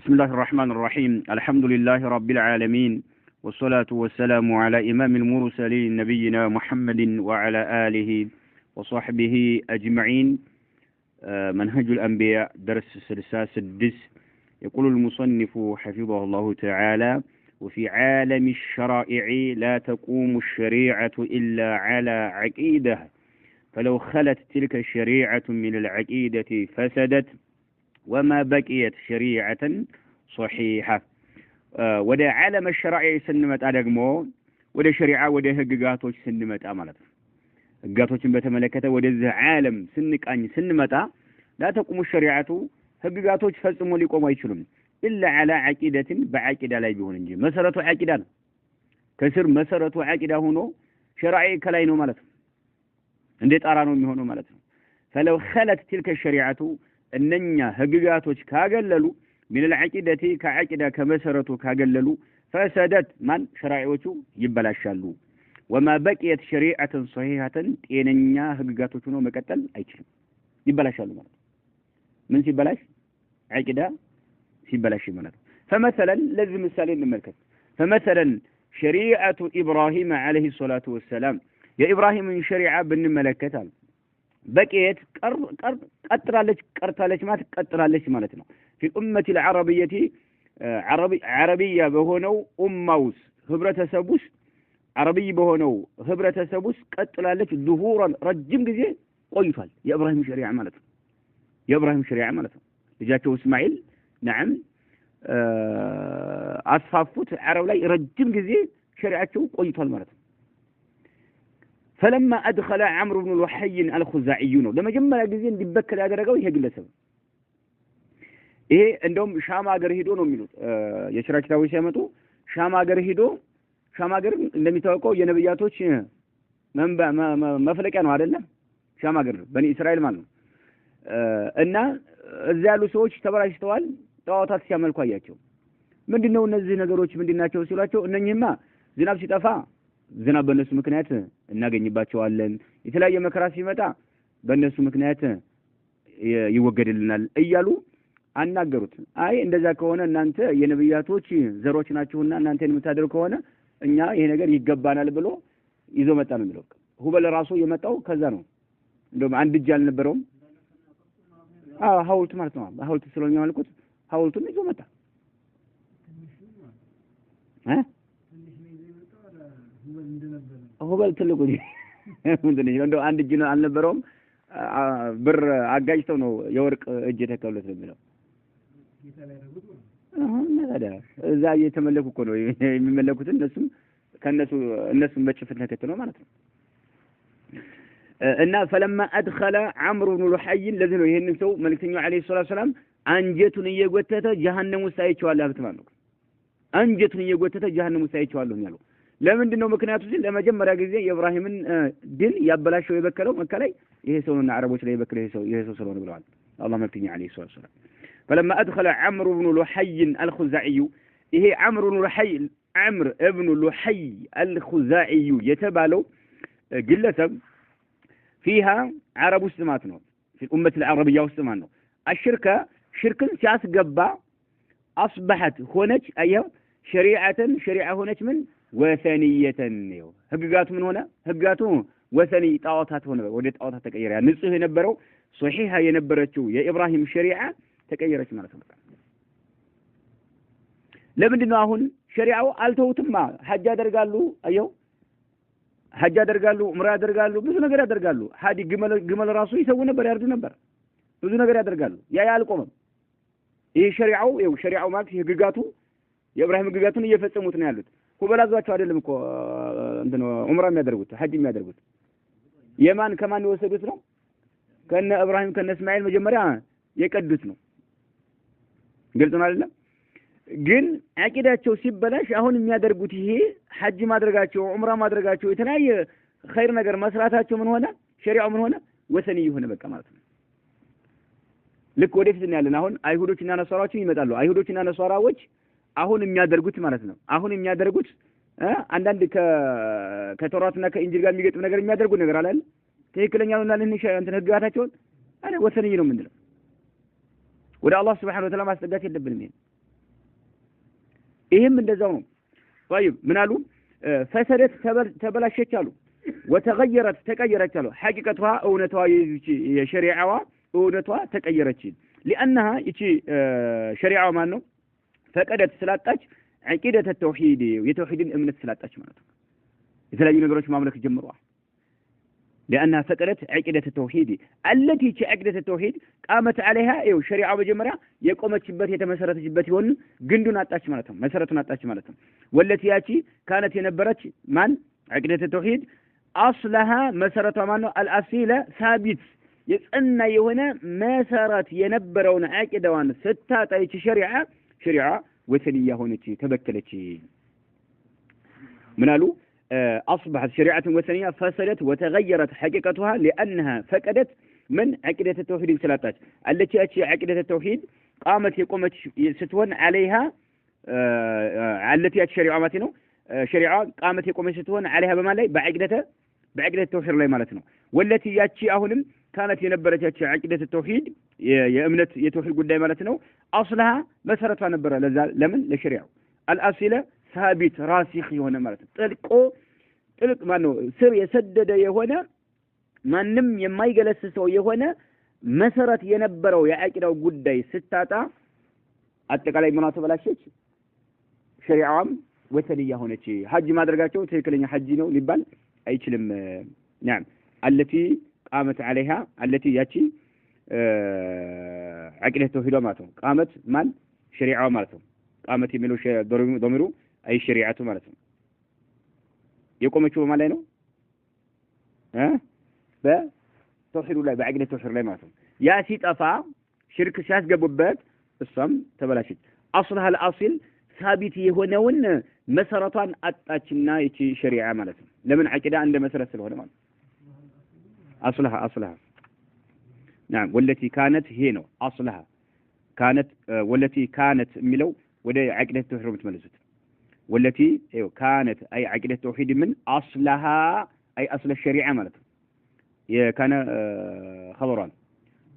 بسم الله الرحمن الرحيم الحمد لله رب العالمين والصلاة والسلام على إمام المرسلين نبينا محمد وعلى آله وصحبه أجمعين. منهج الأنبياء درس السلساس الدس. يقول المصنف حفظه الله تعالى: وفي عالم الشرائع لا تقوم الشريعة إلا على عقيدة، فلو خلت تلك الشريعة من العقيدة فسدت وما بقيت شريعة صحيحة. وده عالم الشرائع سنمت أدقمو وده شريعة وده هقاقاتوش سنمت أمالت هقاقاتوش بتملكته وده عالم سنك أني سنمت لا تقوم الشريعة هقاقاتوش فاسمو لكم ويشلم إلا على عقيدة بعقيدة لا يبيهون انجي مسارة عقيدة كسر مسارة عقيدة هونو شرائع كلاينو مالت انديت أرانو ميهونو مالت. فلو خلت تلك الشريعة أننا هقاقاتوش كاقللو من العقيدة كعقيدة كمسارة كاقللو فسادت من شرائعوشو يبلاشالو وما بقيت شريعة صحيحة إننا هقاقاتوشنو مكتل أيشلم يبلاشالو مالت. من سيبلاش عقيدة سيبلاش مالت. فمثلا لازم السالين نملكت. فمثلا شريعة إبراهيم عليه الصلاة والسلام يا إبراهيم من شريعة بن ملكتها بقيت قرطالش ما تقطرالش مالتنا في الأمة العربية عربية بهونو أموس خبرة سبوس عربي بهونو خبرة سبوس قطرالش ظهورا رجم جزء قيفال يا إبراهيم شريعة مالتنا يا إبراهيم شريعة مالتنا جاته إسماعيل نعم أصفافوت عرب لا رجم جزء شريعته قيفال مالتنا. فلما أدخل عمرو بن لحي الخزاعيون لما جمع جزين دبكر هذا رجال يهجل سبب إيه عندهم شام أجر هيدو نميلوت يشرك تاوي سامتو شام أجر هيدو شام أجر لم يتوقعوا ينبياتوش ما فلك أنا هذا لا شام أجر بني إسرائيل مالو إن زالوا سوتش تبرع استوال تواتات سيامل كوياتشو من دينه ونزل نجاروش من دينه تشوف سلاتشو إنهم ما زناب سيتافا ዝናብ በእነሱ ምክንያት እናገኝባቸዋለን የተለያየ መከራ ሲመጣ በእነሱ ምክንያት ይወገድልናል እያሉ አናገሩት። አይ እንደዛ ከሆነ እናንተ የነብያቶች ዘሮች ናችሁና እናንተን የምታደርጉ ከሆነ እኛ ይሄ ነገር ይገባናል ብሎ ይዞ መጣ ነው የሚለው። ሁበል ራሱ የመጣው ከዛ ነው። እንደውም አንድ እጅ አልነበረውም። ሐውልት ማለት ነው። ሐውልት ስለሆነ ያልኩት ሐውልቱን ይዞ መጣ። ሁበል ትልቁ ምንድነው እንደው አንድ እጅ ነው አልነበረውም። ብር አጋጅተው ነው የወርቅ እጅ ተከሉት ነው የሚለው። ታዲያ እዛ እየተመለኩ እኮ ነው የሚመለኩት እነሱም በጭፍት ተከትለው ማለት ነው። እና فلما أدخل عمرو بن لحي ለዚህ ነው ይሄንን ሰው መልእክተኛው አለይሂ ሰላቱ ሰላም አንጀቱን እየጎተተ ጀሃነም ውስጥ አይቼዋለሁ አብትማሉ አንጀቱን እየጎተተ ጀሃነም ውስጥ አይቼዋለሁ ያለው ለምንድን ነው? ምክንያቱ ሲል ለመጀመሪያ ጊዜ የኢብራሂምን ድል ያበላሸው የበከለው መከላይ ይሄ ሰውና አረቦች ላይ የበከለው ይሄ ሰው ስለሆነ ብለዋል አላህ መልእክተኛ አለይሂ ሰላም። فلما أدخل عمرو بن لحي الخزاعي ይሄ عمرو ابن لحي الخزاعي የተባለው ግለሰብ فيها عرب ውስጥማት ነው في الأمة العربية ውስጥማት ነው ሽርክን ሲያስገባ أصبحت ሆነች አየው شريعة ሆነች ምን ወሰንየተን ነው ህግጋቱ ምን ሆነ ህግጋቱ ወሰኒ ጣዖታት ሆነ ወደ ጣዖታት ተቀየረ ንጹህ የነበረው ሶሒሃ የነበረችው የኢብራሂም ሸሪዓ ተቀየረች ማለት ነው። ለምንድን ነው አሁን ሸሪዓው አልተውትማ ሐጅ ያደርጋሉ አየው ሐጅ ያደርጋሉ ዑምራ ያደርጋሉ ብዙ ነገር ያደርጋሉ ሐዲ ግመል ራሱ ይሰው ነበር ያርዱ ነበር ብዙ ነገር ያደርጋሉ ያ ያልቆመም ይሄ ሸሪዓው ማለት ህግጋቱ የኢብራሂም ህግጋቱን እየፈጸሙት ነው ያሉት። ሁበላዟቸው አይደለም እኮ እንትን ዑምራ የሚያደርጉት ሐጅ የሚያደርጉት የማን ከማን የወሰዱት ነው? ከነ ኢብራሂም ከነ እስማኤል መጀመሪያ የቀዱት ነው። ግልጽ ነው አይደለም? ግን አቂዳቸው ሲበላሽ አሁን የሚያደርጉት ይሄ ሐጅ ማድረጋቸው ዑምራ ማድረጋቸው የተለያየ ኸይር ነገር መስራታቸው ምን ሆነ? ሸሪዓው ምን ሆነ? ወሰኒ ሆነ በቃ ማለት ነው። ልክ ወደፊት ነው ያለን። አሁን አይሁዶችና ነሷራዎች ይመጣሉ። አይሁዶችና ነሷራዎች አሁን የሚያደርጉት ማለት ነው። አሁን የሚያደርጉት አንዳንድ ከተውራትና ከኢንጂል ጋር የሚገጥም ነገር የሚያደርጉት ነገር አለ አይደል? ትክክለኛ ነው እና እንትን ህግጋታቸውን ወሰንይ ነው የምንለው። ወደ አላህ Subhanahu Wa Ta'ala ማስጠጋት የለብንም። ይሄም እንደዛው ነው طيب ምን አሉ ፈሰደት ተበላሸች አሉ وتغيرت ተቀየረች አሉ ሐቂቀቷ እውነቷ የሸሪዓዋ እውነቷ ተቀየረች لانها እቺ ሸሪዓዋ ማን ነው ፈቀደት ስላጣች عقيدة التوحيد የተውሂድን እምነት ስላጣች ማለት ነው የተለያዩ ነገሮች ማምለክ ጀምሯል لأنها فقدت عقيدة التوحيد التي عقيدة التوحيد قامت عليها ايو شريعه مجمريا يقومتشበት የተመሰረተችበት ይሆን ግንዱን አጣች ማለት ነው መሰረቱን አጣች ማለት ነው والتي ያቺ كانت የነበረች ማን عقيدة التوحيد اصلها መሰረቷ ማን ነው الاصيله ثابت የጸና የሆነ መሰረት የነበረውን عقيدዋን ስታጣ ይቺ ሸሪዓ ወሰንያ ሆነች ተበከለች ምናሉ أصبحت شريعة وثنية فسدت وتغيرت حقيقتها لأنها فقدت من عقيدة التوحيد سلاتات التي أتي عقيدة التوحيد قامت ستون عليها التي أتي شريعة ماتنو شريعة قامت ستون عليها بما لي بعقيدة التوحيد لا مالتنا والتي يأتي أهلم كانت ينبرت أتي عقيدة التوحيد يأمنت يتوحيد قدام مالتنا أصلها مسرتها نبرة لمن لشريعة الأصيلة ثابت راسخ የሆነ ማለት ነው ጥልቅ ማነው ስር የሰደደ የሆነ ማንንም የማይገለስሰው የሆነ መሰረት የነበረው የአቂዳው ጉዳይ ስታጣ አጠቃላይ ምኗ ተበላሸች ሸሪዓዋም ወሰንያ ሆነች ሐጅ ማድረጋቸው ትክክለኛ ሐጅ ነው ሊባል አይችልም نعم التي قامت عليها التي ያቺ عقيدة التوحيد ማለት ነው قامت ማን ሸሪዓዋ ማለት ነው قامت የሚለው ዶሚሩ أي شريعة مالتهم يقوم يشوفوا ما لينو بتوحيد الله بعقد التوحيد الله مالتهم يا سيد أفا شرك شاس قبوبات الصم تبلاشت أصلها الأصل ثابت يهونون مسرطان أتاتشنا يتي شريعة مالتهم لمن عقيدة عند مسرة سلوه مال أصلها نعم والتي كانت هنا أصلها كانت والتي كانت ملو وده عقيدة التوحيد متملزت والتي كانت أي عقيدة التوحيد من أصلها أي أصل الشريعة مالته كان خبران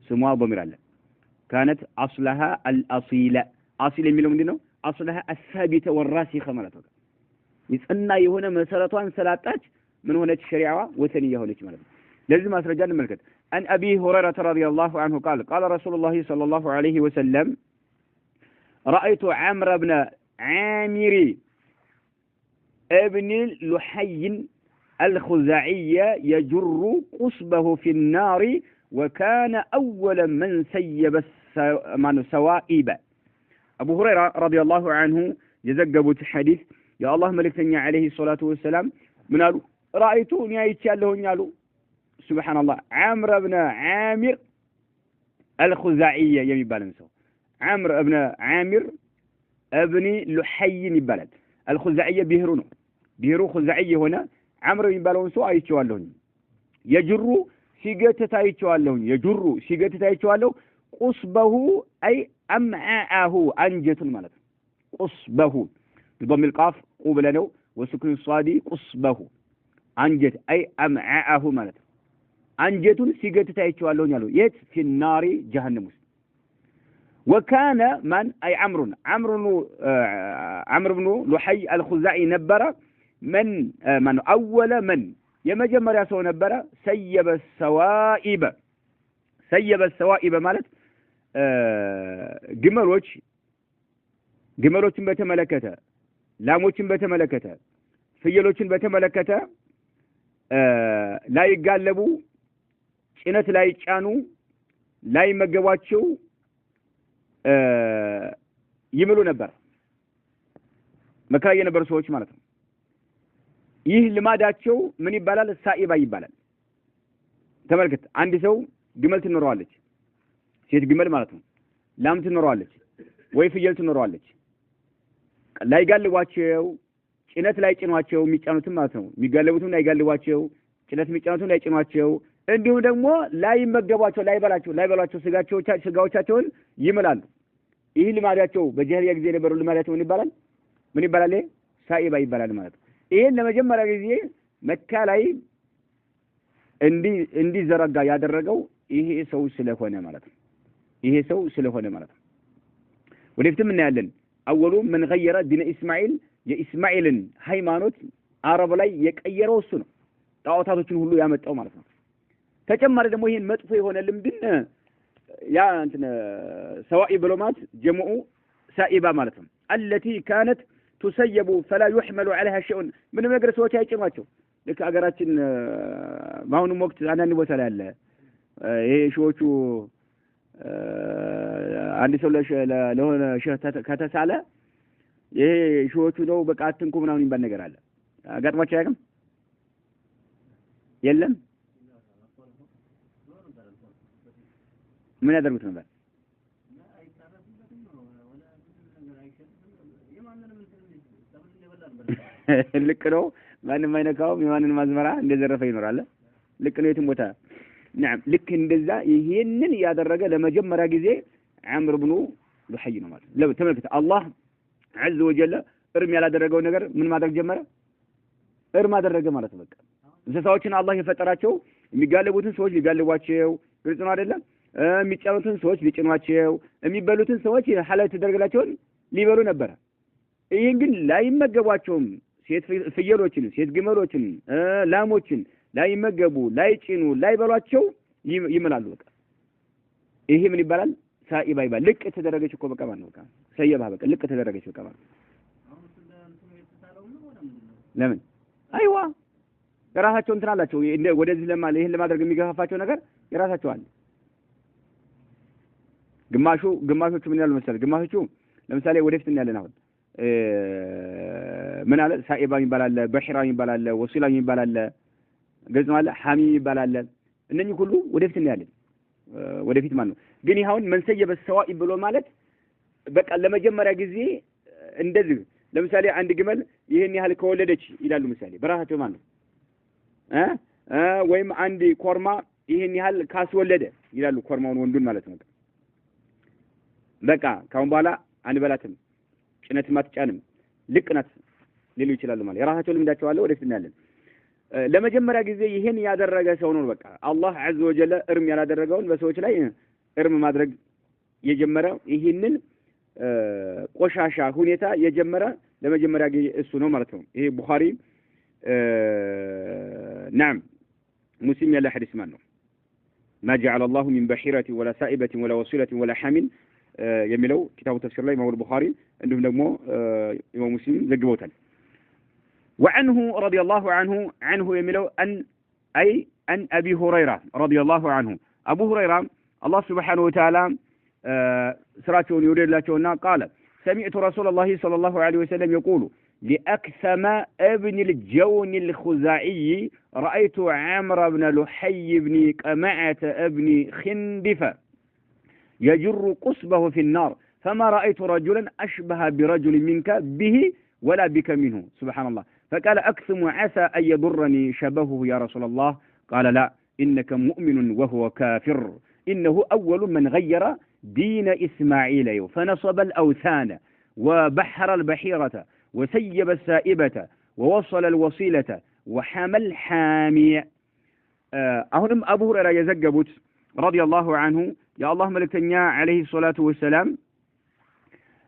سموها ضمير الله كانت أصلها الأصيلة أصيلة ميلو من دينه أصلها الثابتة والراسخة مالته يسألنا يهونا مسارتان سلاتات من هنا الشريعة وثنية هنا مالته لازم أسرجان الملكة أن أبي هريرة رضي الله عنه قال رسول الله صلى الله عليه وسلم رأيت عمرو بن عامري ابن لحي الخزاعية يجر قصبه في النار وكان أول من سيب سوائب أبو هريرة رضي الله عنه يزقب حديث يا الله ملكتني عليه الصلاة والسلام من قالوا رأيتوني يتشالهن قالوا سبحان الله عمرو بن عامر الخزاعية يمي بالنسو عمرو بن عامر ابن لحي بلد الخزاعية بيهرو خزاعية هنا عمرو يبالون سو አይቼዋለሁ يجر ሲገተታ አይቼዋለሁ يجر ሲገተታ አይቼዋለሁ قصبه أي أمعاءه أنجة ማለት قصبه بضم القاف قبلنه وسكن الصاد قصبه أنجة أي أمعاءه ማለት أنجة ሲገተታ አይቼዋለሁ ያለው የት في النار جهنم وكان من أي عمرو بن لحي الخزاعي نبر من أول من يمجمر يسو نبر سيب السوائب مالت جملوችን በተመለከተ ላሞችን በተመለከተ ፍየሎችን በተመለከተ ላይ ጋለቡ ጭነት ላይ ጫኑ ላይ መገባቸው ይምሉ ነበር መካ የነበሩ ሰዎች ማለት ነው ይህ ልማዳቸው ምን ይባላል ሳኢባ ይባላል ተመልከት አንድ ሰው ግመል ትኖረዋለች ሴት ግመል ማለት ነው ላም ትኖረዋለች ወይ ፍየል ትኖረዋለች ላይ ጋልቧቸው ጭነት ላይ ጭኗቸው የሚጫኑትም ማለት ነው የሚጋለቡትም ላይ ጋልቧቸው ጭነት የሚጫኑትም ላይ ጭኗቸው እንዲሁም ደግሞ ላይ መገቧቸው ላይ በላቸው ስጋዎቻቸውን ይምላሉ ይህ ልማዳቸው በጀህሊያ ጊዜ የነበሩ ልማዳቸው ምን ይባላል ሳኢባ ይባላል ማለት ነው ይሄን ለመጀመሪያ ጊዜ መካ ላይ እንዲዘረጋ ያደረገው ይሄ ሰው ስለሆነ ማለት ነው ወደፊትም እናያለን أول من غير دين إسماعيل የኢስማኤል ሃይማኖት አረብ ላይ የቀየረው እሱ ነው ጣዖታቶችን ሁሉ ያመጣው ማለት ነው ተጨማሪ ደግሞ ይሄን መጥፎ የሆነ ልምድን ያ እንትን ሰዋኢ ብሎማት ጀምዑ ሳኢባ ማለት ነው التي كانت تسيب فلا يحمل عليها شيء ምንም ነገር ሰዎች አይጭማቸው ልክ አገራችን ባሁኑ ወቅት አንዳንድ ቦታ ላይ አለ ይሄ ሾቹ አንድ ሰው ለሆነ ሸህ ከተሳለ ይሄ ሾቹ ነው በቃ አትንኩ ምናምን ይባል ነገር አለ አጋጥሟቸው ያውቅም የለም ምን ያደርጉት ነበር ልክ ነው ማንም አይነካውም የማንን ማዝመራ እንደዘረፈ ይኖራል ልክ ነው የትም ቦታ نعم ልክ እንደዛ ይሄንን ያደረገ ለመጀመሪያ ጊዜ አምር ብኑ ሉሐይ ነው ማለት ለው ተመልከተ አላህ عز وجل እርም ያላደረገው ነገር ምን ማድረግ ጀመረ እርም አደረገ ማለት ነው በቃ እንስሳዎችን አላህ የፈጠራቸው የሚጋለቡትን ሰዎች ሊጋለቧቸው ግልጽ ነው አይደለም የሚጫኑትን ሰዎች ሊጭኗቸው የሚበሉትን ሰዎች ሐላል ተደረገላቸው ሊበሉ ነበር ይሄን ግን ላይመገቧቸውም ሴት ፍየሎችን ሴት ግመሎችን ላሞችን ላይመገቡ ላይጭኑ ላይበሏቸው ይመላሉ በቃ ይሄ ምን ይባላል ሳኢባ ይባል ልቅ ተደረገች እኮ በቃ ማለት ነው በቃ ሰየባ በቃ ልቅ ተደረገች በቃ ማለት ለምን አይዋ የራሳቸው እንትን አላቸው ወደዚህ ይሄን ለማድረግ የሚገፋፋቸው ነገር የራሳቸው አለ ግማሾቹ ምን ያሉ መሰለ ግማሾቹ ለምሳሌ ወደፊት እናያለን አሁን ምን አለ ሳኢባ ይባላል በሽራ ይባላል ወሲላ ይባላል ገጽ ማለት ሐሚ ይባላል እነኚህ ሁሉ ወደፊት እናያለን ወደፊት ማለት ነው ግን ይሁን መንሰየ በሰዋኢ ብሎ ማለት በቃ ለመጀመሪያ ጊዜ እንደዚህ ለምሳሌ አንድ ግመል ይሄን ያህል ከወለደች ይላሉ ምሳሌ በራሳቸው ማለት ነው ወይም አንድ ኮርማ ይሄን ያህል ካስወለደ ይላሉ ኮርማውን ወንዱን ማለት ነው በቃ ካሁን በኋላ አንበላትም ጭነት ማትጫንም ልቅናት ሊሉ ይችላሉ ማለት የራሳቸው ልምዳቸው አለ ወደፊት እናያለን ለመጀመሪያ ጊዜ ይሄን ያደረገ ሰው ነው በቃ አላህ عز وجل እርም ያላደረገውን በሰዎች ላይ እርም ማድረግ የጀመረ ይሄንን ቆሻሻ ሁኔታ የጀመረ ለመጀመሪያ ጊዜ እሱ ነው ማለት ነው ይሄ ቡኻሪ نعم مسلم ያለ ሐዲስ ማለት ነው ما جعل الله من بحيرة ولا سائبة ولا وصيلة ولا حامل የሚለው ኪታቡ ተፍሲር ላይ ኢማሙ ቡኻሪ እንዲሁም ደግሞ ኢማሙ ሙስሊም ዘግበውታል وعنه رضي الله عنه يميلو أن أبي هريرة رضي الله عنه أبو هريرة الله سبحانه وتعالى سراتون يريد لاتونا قال سمعت رسول الله صلى الله عليه وسلم يقول لأكثم ابن الجون الخزاعي رأيت عمرو بن لحي بن قمعة ابن خندفة يجر قصبه في النار فما رأيت رجلا أشبه برجل منك به ولا بك منه سبحان الله فقال أكثم عسى أن يضرني شبهه يا رسول الله قال لا إنك مؤمن وهو كافر إنه أول من غير دين إسماعيل فنصب الأوثان وبحر البحيرة وسيب السائبة ووصل الوصيلة وحمل حامي أهنم أبو هريرة يزقبت رضي الله عنه يا الله ملكتنيا عليه الصلاة والسلام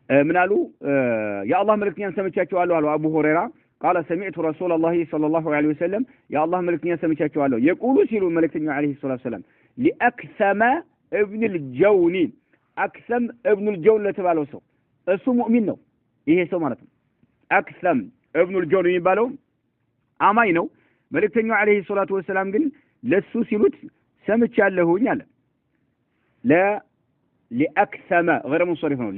من قالوا يا الله ملكتنيا سمعتشاتو قالوا أبو هريرة قال سمعت رسول الله صلى الله عليه وسلم يا الله ملكتنيا سمعتشاتو قالوا يقول سيلوا ملكتنيا عليه الصلاة والسلام لأكثم ابن الجون أكثم ابن الجون لتبالو سو እሱ ሙእሚን ነው ይሄ ሰው ማለት ነው አክሰም ابن الجون የሚባለው አማኝ ነው መልእክተኛው አለይሂ ሰላቱ ወሰለም ግን ለሱ ሲሉት ሰምቻለሁኝ አለ لأكثم غير منصرف ነው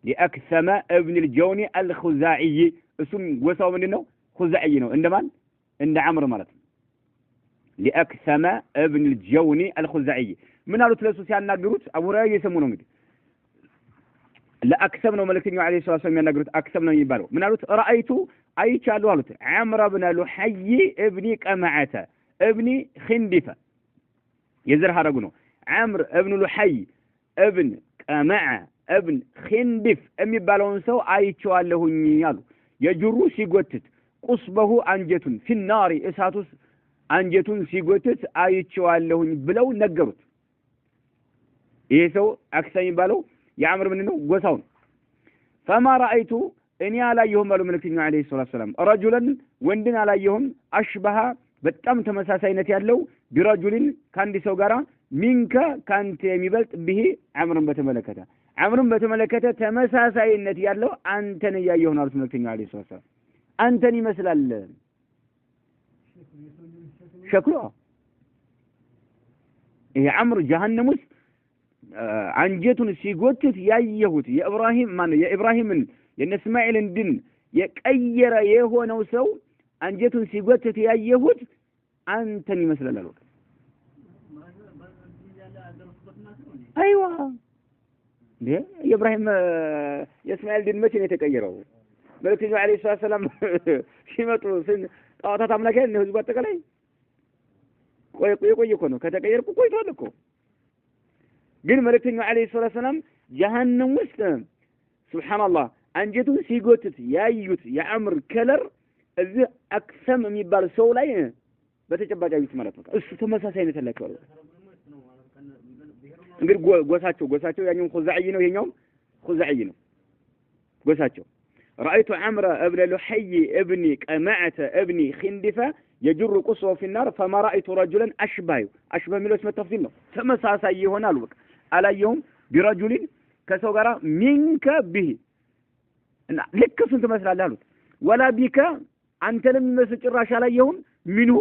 لأكثم ابن الجون الخزاعي اسم ጎሳው ምንድነው خزاعي ነው እንደማን እንደ አምር ማለት ነው لأكثم ابن الجون الخزاعي ምን አሉት ለሱ ሲያናግሩት አቡ ሁረይራ እየሰሙ ነው እንግዲህ ለአክሰም ነው መልእክተኛው አለይሂ ሰላቱ ወሰለም ያናገሩት አክሰም ነው የሚባለው ምን አሉት ረአይቱ አይቻለሁ አሉት አምር ብን ሉሐይ ابن قمعة ابن خندفة የዘር ሐረጉ ነው አምር ابن ሉሐይ ابن قمعة ابن خندف የሚባለውን ሰው አይቻለሁኝ አሉ የጅሩ ሲጎትት ቁስበሁ አንጀቱን في النار እሳቱስ አንጀቱን ሲጎትት አይቻለሁኝ ብለው ነገሩት ይሄ ሰው አክሰም የሚባለው የአምር ምን ነው ጎሳው فما رأيت إني عليهم قالوا ملكتين عليه الصلاة والسلام رجلا وندن عليهم أشبه بتم تمساسينة يالله برجل كان دي سوغارا منك كانت يميبلت به عمر بتملكته عمر بتملكته تمساسينة يالله أنتني يا يهون قالوا ملكتين عليه الصلاة والسلام أنتني مثل شكله إيه عمر جهنم አንጀቱን ሲጎትት ያየሁት የኢብራሂምን የእስማኤልን ድን የቀየረ የሆነው ሰው አንጀቱን ሲጎትት ያየሁት አንተን ይመስላል አሉ አይዋ የኢብራሂም የእስማኤል ድን መቼ ነው የተቀየረው መልእክተኛው አለይሂ ሰላም ሲመጡ ጣዖታት አምላክ ነው ህዝቡ አጠቃላይ ቆይ እኮ ነው ከተቀየርኩ ቆይቷል እኮ ግን መልእክተኛው አለይሂ ሰላም ጀሃነም ውስጥ ሱብሃንአላህ አንጀቱን ሲጎትት ያዩት የአምር ከለር እዚህ አክሰም የሚባል ሰው ላይ በተጨባጭ ያዩት ማለት ነው እሱ ተመሳሳይነት አላቸው እንግዲህ ጎሳቸው ያኛው ኹዛዒ ነው ይሄኛው ኹዛዒ ነው ጎሳቸው رأيت عمرو ابن لحي ابن قمعة ابن خندفة يجر قصوه في النار فما رأيت رجلا أشبه من اسم التفضيل ነው ተመሳሳይ ይሆናል በቃ አላየሁም برجل ከሰው ጋራ منك به እና ልክ እሱን ትመስላለህ አሉት ولا بك አንተ ለሚመስል ጭራሽ አላየሁም منه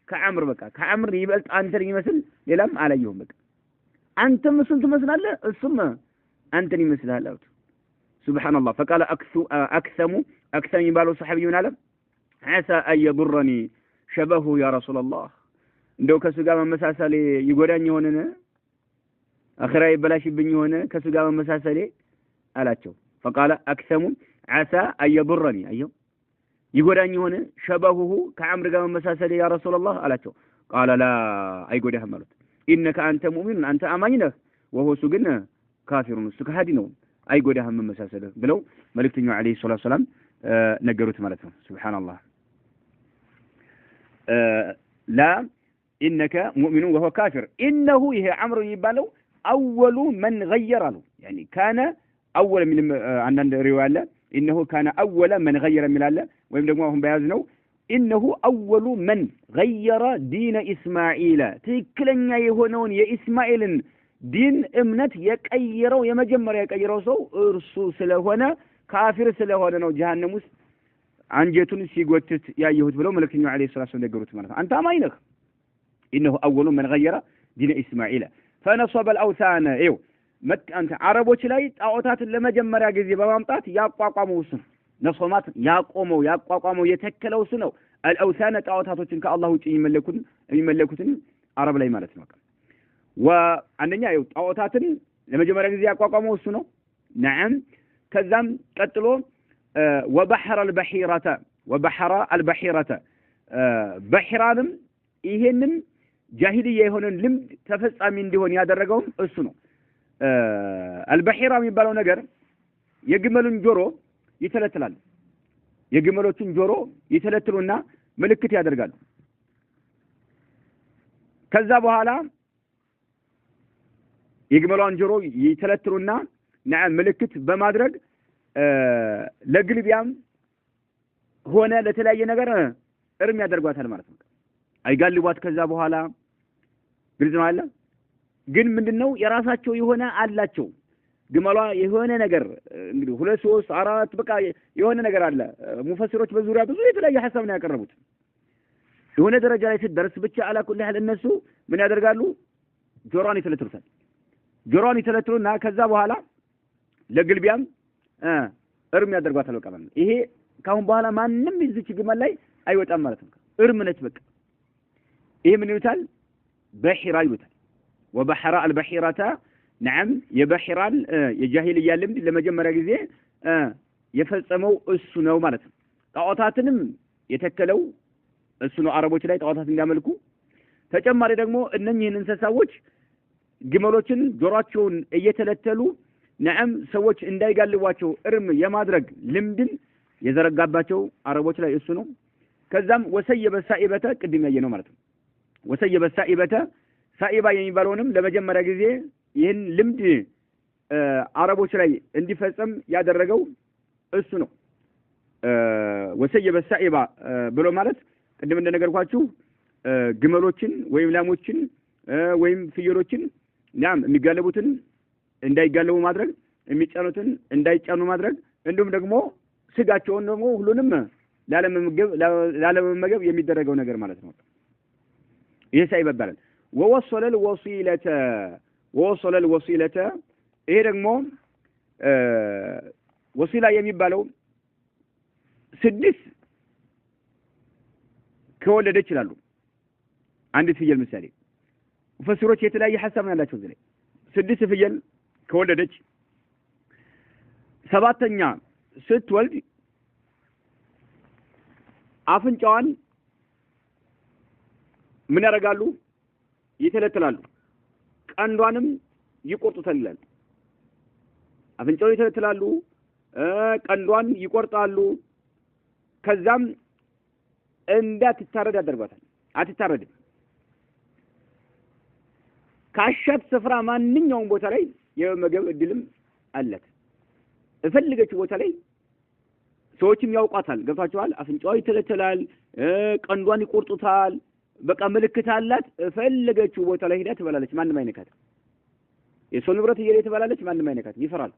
ከአምር በቃ ከአምር ይበልጥ አንተን ይመስል ሌላም አላየሁም በቃ አንተም እሱን ትመስላለህ እሱም አንተን ይመስላል አሉት سبحان الله فقال أكثم يبالو صحابي من عالم عسى أن يضرني شبهه يا رسول الله እንደው ከሱ ጋር መመሳሰሌ ይጎዳኝ ይሆነነ አኺራ ይበላሽብኝ ይሆነ ከሱ ጋር መመሳሰሌ አላቸው فقال أكثم عسى أن يضرني أيوه ይጎዳኝ ይሆነ شبهه ከአምር ጋር መመሳሰሌ يا رسول الله አላቸው قال لا አይጎዳህም አሉት إنك أنت مؤمن أنت አማኝ ነህ وهو سجن كافر سكهادي ነው አይጎዳህም መመሳሰልህ ብለው መልእክተኛው አለይሂ ሰላቱ ሰላም ነገሩት ማለት ነው ሱብሃንአላህ لا إنك مؤمن وهو كافر إنه ይሄ አምር ይባለው أول من غير له يعني كان أول من عندنا رواية إنه كان أول من غير من الله ወይም ደግሞ አሁን በያዝነው إنه أول من غير دين إسماعيل ትክክለኛ የሆነውን የኢስማኤልን ዲን እምነት የቀየረው የመጀመሪያ የቀየረው ሰው እርሱ ስለሆነ ካፊር ስለሆነ ነው ጀሃነም ውስጥ አንጀቱን ሲጎትት ያየሁት ብለው መልእክተኛው አለይሂ ሰላቱ ሰላም ነገሩት ማለት ነው አንተ አማኝ ነህ إنه أول من غير دين إسماعيل فنصب الأوثان إيو أنت عربوች ላይ ጣዖታትን ለመጀመሪያ ጊዜ በማምጣት ያቋቋመው እሱ ነሶማት ያቋቋመው የተከለው እሱ ነው الأوثان ጣዖታቶችን ከአላህ ውጪ የሚመለኩትን አረብ ላይ ማለት ነው ወአንደኛ ይው ጣዖታትን ለመጀመሪያ ጊዜ ያቋቋመው እሱ ነው نعم ከዛም ቀጥሎ وبحر البحيرة በሕራንም ይሄንን ጃሂልያ የሆነን ልምድ ተፈጻሚ እንዲሆን ያደረገው እሱ ነው البحيرة የሚባለው ነገር የግመሉን ጆሮ ይተለትላል የግመሎችን ጆሮ ይተለትሉና ምልክት ያደርጋሉ ከዛ በኋላ የግመሏን ጆሮ ይተለትሉና ምልክት በማድረግ ለግልቢያም ሆነ ለተለያየ ነገር እርም ያደርጓታል ማለት ነው አይጋልቧት ከዛ በኋላ ግልጽ ነው አለ ግን ምንድነው የራሳቸው የሆነ አላቸው ግመሏ የሆነ ነገር እንግዲህ 2 3 4 በቃ የሆነ ነገር አለ ሙፈሲሮች በዙሪያ ብዙ የተለያየ ሐሳብ ነው ያቀረቡት የሆነ ደረጃ ላይ ሲደርስ ብቻ አላኩል ያህል እነሱ ምን ያደርጋሉ ጆሮን ይተለትሉና ከዛ በኋላ ለግልቢያም እርም ያደርጓታል በቃ ማለት ይሄ ካሁን በኋላ ማንንም ይዝች ግመል ላይ አይወጣም ማለት ነው እርም ነች በቃ ይሄ ምን ይሉታል በሒራ ይሉታል وبحر البحيرة نعم የበሒራን የጃሂልያ ልምድ ለመጀመሪያ ጊዜ የፈጸመው እሱ ነው ማለት ነው ጣዖታትንም የተከለው እሱ ነው አረቦች ላይ ጣዖታት እንዲያመልኩ ተጨማሪ ደግሞ እነኚህን እንስሳዎች ግመሎችን ጆሮአቸውን እየተለተሉ نعم ሰዎች እንዳይጋልቧቸው እርም የማድረግ ልምድን የዘረጋባቸው አረቦች ላይ እሱ ነው ከዛም ወሰየበ ሳኢበተ ቅድም ያየነው ማለት ነው ወሰየበ ሳኢባ የሚባለውንም ለመጀመሪያ ጊዜ ይህን ልምድ አረቦች ላይ እንዲፈጸም ያደረገው እሱ ነው ወሰየበ ሳኢባ ብሎ ማለት ቅድም እንደነገርኳችሁ ግመሎችን ወይም ላሞችን ወይም ፍየሎችን ያም የሚጋለቡትን እንዳይጋለቡ ማድረግ የሚጫኑትን እንዳይጫኑ ማድረግ እንዲሁም ደግሞ ስጋቸውን ደግሞ ሁሉንም ላለመመገብ የሚደረገው ነገር ማለት ነው ይሄ ሳኢባ ይባላል ወወሰለ الوصيلة ይሄ ደግሞ ወሲላ የሚባለው 6 ከወለደ ይችላሉ አንድ ፍየል ምሳሌ ሙፈሲሮች የተለያየ ሐሳብ ያላቸው እዚህ ላይ 6 ፍየል ከወለደች 7ኛ ስትወልድ አፍንጫዋን ምን ያደርጋሉ ይተለተላሉ ቀንዷንም ይቆርጡታል ይላል አፍንጫው ይተለተላሉ ቀንዷን ይቆርጣሉ ከዛም እንዳትታረድ ያደርጋታል አትታረድም ካሻት ስፍራ ማንኛውም ቦታ ላይ የመገብ እድልም አላት እፈልገችው ቦታ ላይ ሰዎችም ያውቋታል ገብታችኋል አፍንጫው ይተለተላል ቀንዷን ይቆርጡታል በቃ ምልክት አላት እፈልገችው ቦታ ላይ ሄዳ ትበላለች ማንንም አይነካት የሰው ንብረት እየለ ትበላለች ማንንም አይነካት ይፈራል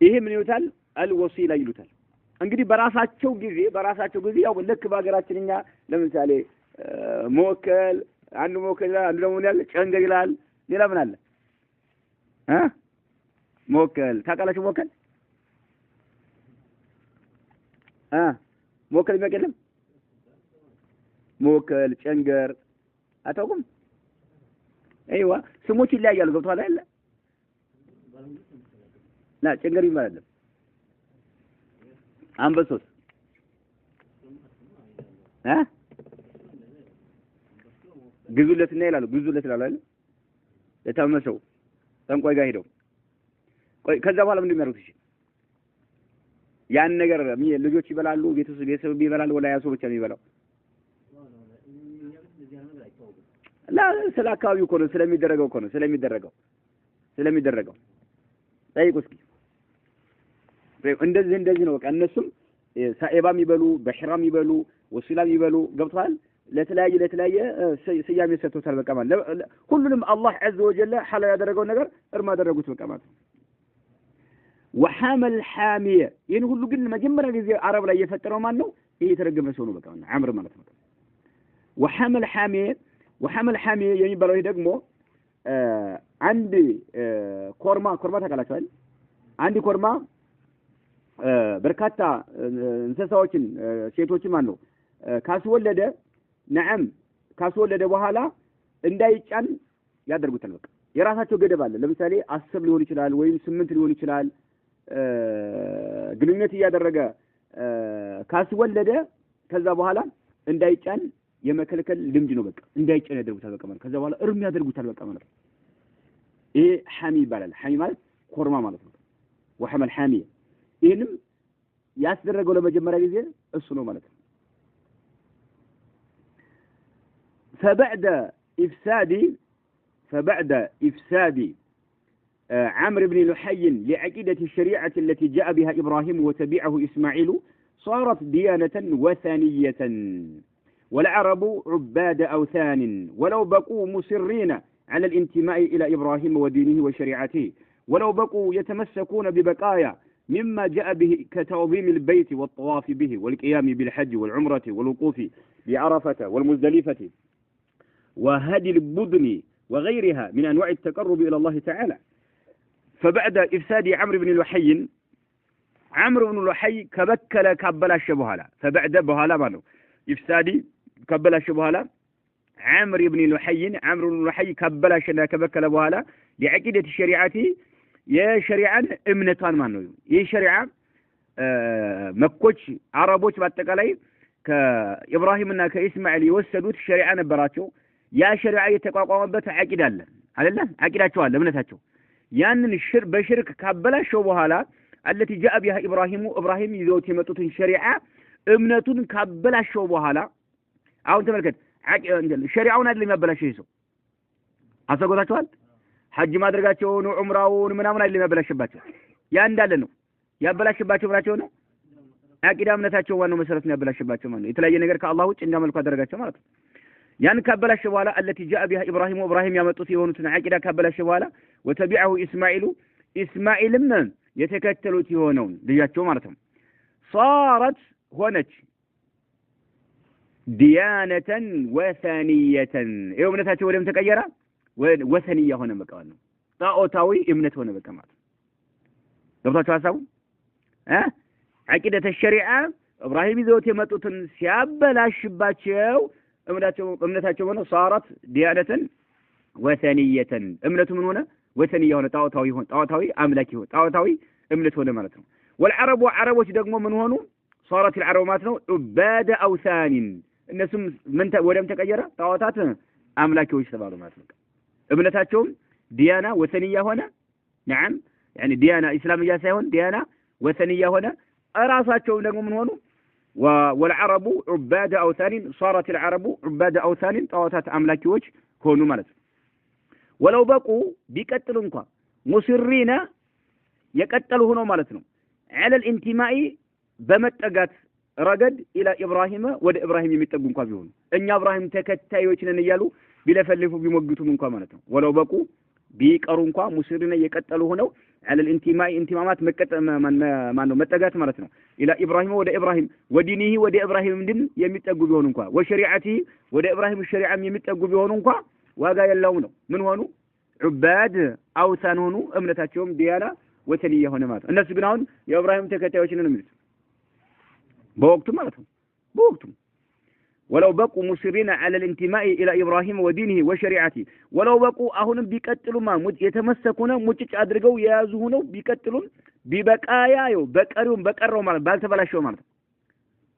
ይሄ ምን ይሉታል አልወሲላ ይሉታል እንግዲህ በራሳቸው ጊዜ ያው ልክ በአገራችንኛ ለምሳሌ ሞከል አንዱ ሞከል አንዱ ደግሞ ያለ ጨንገር ይላል ሌላ ምን አለ ሞከል ታውቃላችሁ ሞከል ይመቀለም ሞከል ጨንገር አታውቁም አይዋ ስሞች ይለያያሉ ገብቷል አይደል لا ጨንገር ይባላል አንበሶስ ግዙለትና ይላሉ አይደል ለታመሰው ጠንቋይ ጋር ሄደው ቆይ ከዛ በኋላ ምንድን ነው ያደርጉት ያን ነገር ልጆች ይበላሉ ቤተሰብ ይበላሉ ወላ ያሶ ብቻ ነው ይበላው لا ስለ አካባቢው እኮ ነው ስለሚደረገው ጠይቁ እስኪ እንደዚህ ነው በቃ እነሱም ሳኢባም ይበሉ በህራም ይበሉ ወሲላም ይበሉ ገብቷል ለተለያየ ስያሜ ሰጥቶታል በቃ ማለት ሁሉንም አላህ عز وجل ሐላል ያደረገው ነገር እርማ ያደረጉት በቃ ማለት وحمل حاميه ይሄን ሁሉ ግን መጀመሪያ ጊዜ አረብ ላይ የፈጠረው ማን ነው ይሄ የተረገመ ሰው ነው በቃ አምር ማለት ነው وحمل حاميه የሚባለው ይሄ ደግሞ አንድ ኮርማ ታውቃላችሁ አንድ ኮርማ በርካታ እንስሳዎችን ሴቶችን ማን ነው ካስወለደ በኋላ እንዳይጫን ያደርጉታል በቃ የራሳቸው ገደብ አለ ለምሳሌ 10 ሊሆን ይችላል ወይም 8 ሊሆን ይችላል ግንኙነት ያደረገ ካስወለደ ከዛ በኋላ እንዳይጫን የመከልከል ልምድ ነው በቃ እንዳይጫን ያደርጉታል በቃ ማለት ከዛ በኋላ እርም ያደርጉታል በቃ ማለት ይሄ ሐሚ ይባላል ሐሚ ማለት ኮርማ ማለት ነው وحمل حاميه ይሄንም ያስደረገው ለመጀመሪያ ጊዜ እሱ ነው ማለት ነው فبعد إفساد عمرو بن لحي لعقيدة الشريعة التي جاء بها إبراهيم وتبعه إسماعيل صارت ديانة وثنية والعرب عباد أوثان ولو بقوا مصرين على الانتماء إلى إبراهيم ودينه وشريعته ولو بقوا يتمسكون ببقايا مما جاء به كتعظيم البيت والطواف به والقيام بالحج والعمرة والوقوف بعرفة والمزدلفة وهدي البدن وغيرها من أنواع التقرب إلى الله تعالى فبعد إفساد عمرو بن لحي كبل الشبهالا فبعد بهالا مانو إفسادي كبل الشبهالا عمرو بن لحي كبل الشنا كبكل بهالا لعقيدة الشريعة يا شريعة امنتان مانو يا شريعة مكوش عربوش باتقالي كإبراهيمنا كإسماعيل يوسدوت الشريعة نبراتشو يا شريعة يتقاقمበት አቂዳ አለ አይደለ አቂዳቸው አለ እምነታቸው ያንን በሽርክ ካበላሸው በኋላ التي جاء بها إبراهيم ይዘውት የመጡትን ሸሪዓ እምነቱን ካበላሸው በኋላ አሁን ተመልከት ሸሪዓውን አይደለም ያበላሸው ይሰው አሰጎታቸዋል ሐጅ ማድረጋቸውን ዑምራውን ምናምን አይደለም ያበላሸባቸው ያ እንዳለ ነው ያበላሽባቸው ብላቸው ነው አቂዳ እምነታቸው ዋናው መሰረት ነው ያበላሽባቸው ማለት ነው የተለያየ ነገር ከአላህ ውጭ እንዳመልኩ አደረጋቸው ማለት ነው ያን ካበላሽ በኋላ التي جاء بها ابراهيم ያመጡት የሆኑትን አቂዳ ካበላሽ በኋላ وتبعه اسماعيلም የተከተሉት የሆነው ልጃቸው ማለት ነው صارت ሆነች ديانة وثنية ይሄው እምነታቸው ወደም ተቀየረ ወሰንያ ሆነ በቃ ነው ጣዖታዊ እምነት ሆነ በቃ ማለት ገብታችሁ ሐሳቡ عقيدة الشريعة إبراهيم يزوت يمتوتن سيابلاش باتشو እምነታቸው ሆነ صارت ديانة وثنية እምነቱ ምን ሆነ ወሰንያ ሆነ ጣዖታዊ አምላኪ ሆነ ጣዖታዊ እምነት ሆነ ማለት ነው والعرب عربዎች ደግሞ ምን ሆኑ صارت العرب ማለት ነው عباد أوثان እነሱም ምን ወደም ተቀየረ ጣዖታት አምላኪዎች ተባሉ ማለት ነው እምነታቸው ዲያና ወሰንያ ሆነ نعم يعني ዲያና እስላምያ ሳይሆን ዲያና ወሰንያ ሆነ እራሳቸው ደግሞ ምን ሆኑ والعرب عباد أوثان صارت العرب عباد أوثان طاوات أملاكيوش كونوا مالت ولو بقوا بيقتلوا انكوا مصرين يقتلوا هنا مالتنا على الانتماء بمتقات رقد إلى إبراهيم ود إبراهيم يمتقوا انكوا بيهون إن إبراهيم تكتايوش نيالو بلفلفوا بموقتوا منكوا مالتنا ولو بقوا بيقروا انكوا مصرين يقتلوا هنا على الانتماء انتمامات متقات مالتنا إلى إبراهيم ود إبراهيم ودينه ود إبراهيم دين يمتقوا بيهون انكوا وشريعته ود إبراهيم الشريعة يمتقوا بيهون انكوا واقع يلاونه من هونو عباد أوثان هونو أمنتاتهم ديانة وثنية هنا مالتهم الناس بناون يا إبراهيم تكتاوشين نميت بوقتهم مالتهم بوقتهم ولو بقوا مصرين على الانتماء إلى إبراهيم ودينه وشريعته ولو بقوا أهون بيقتلوا ما يتمسكون مجتش أدرقوا يازهون بيقتلون ببقايا بقروا مالت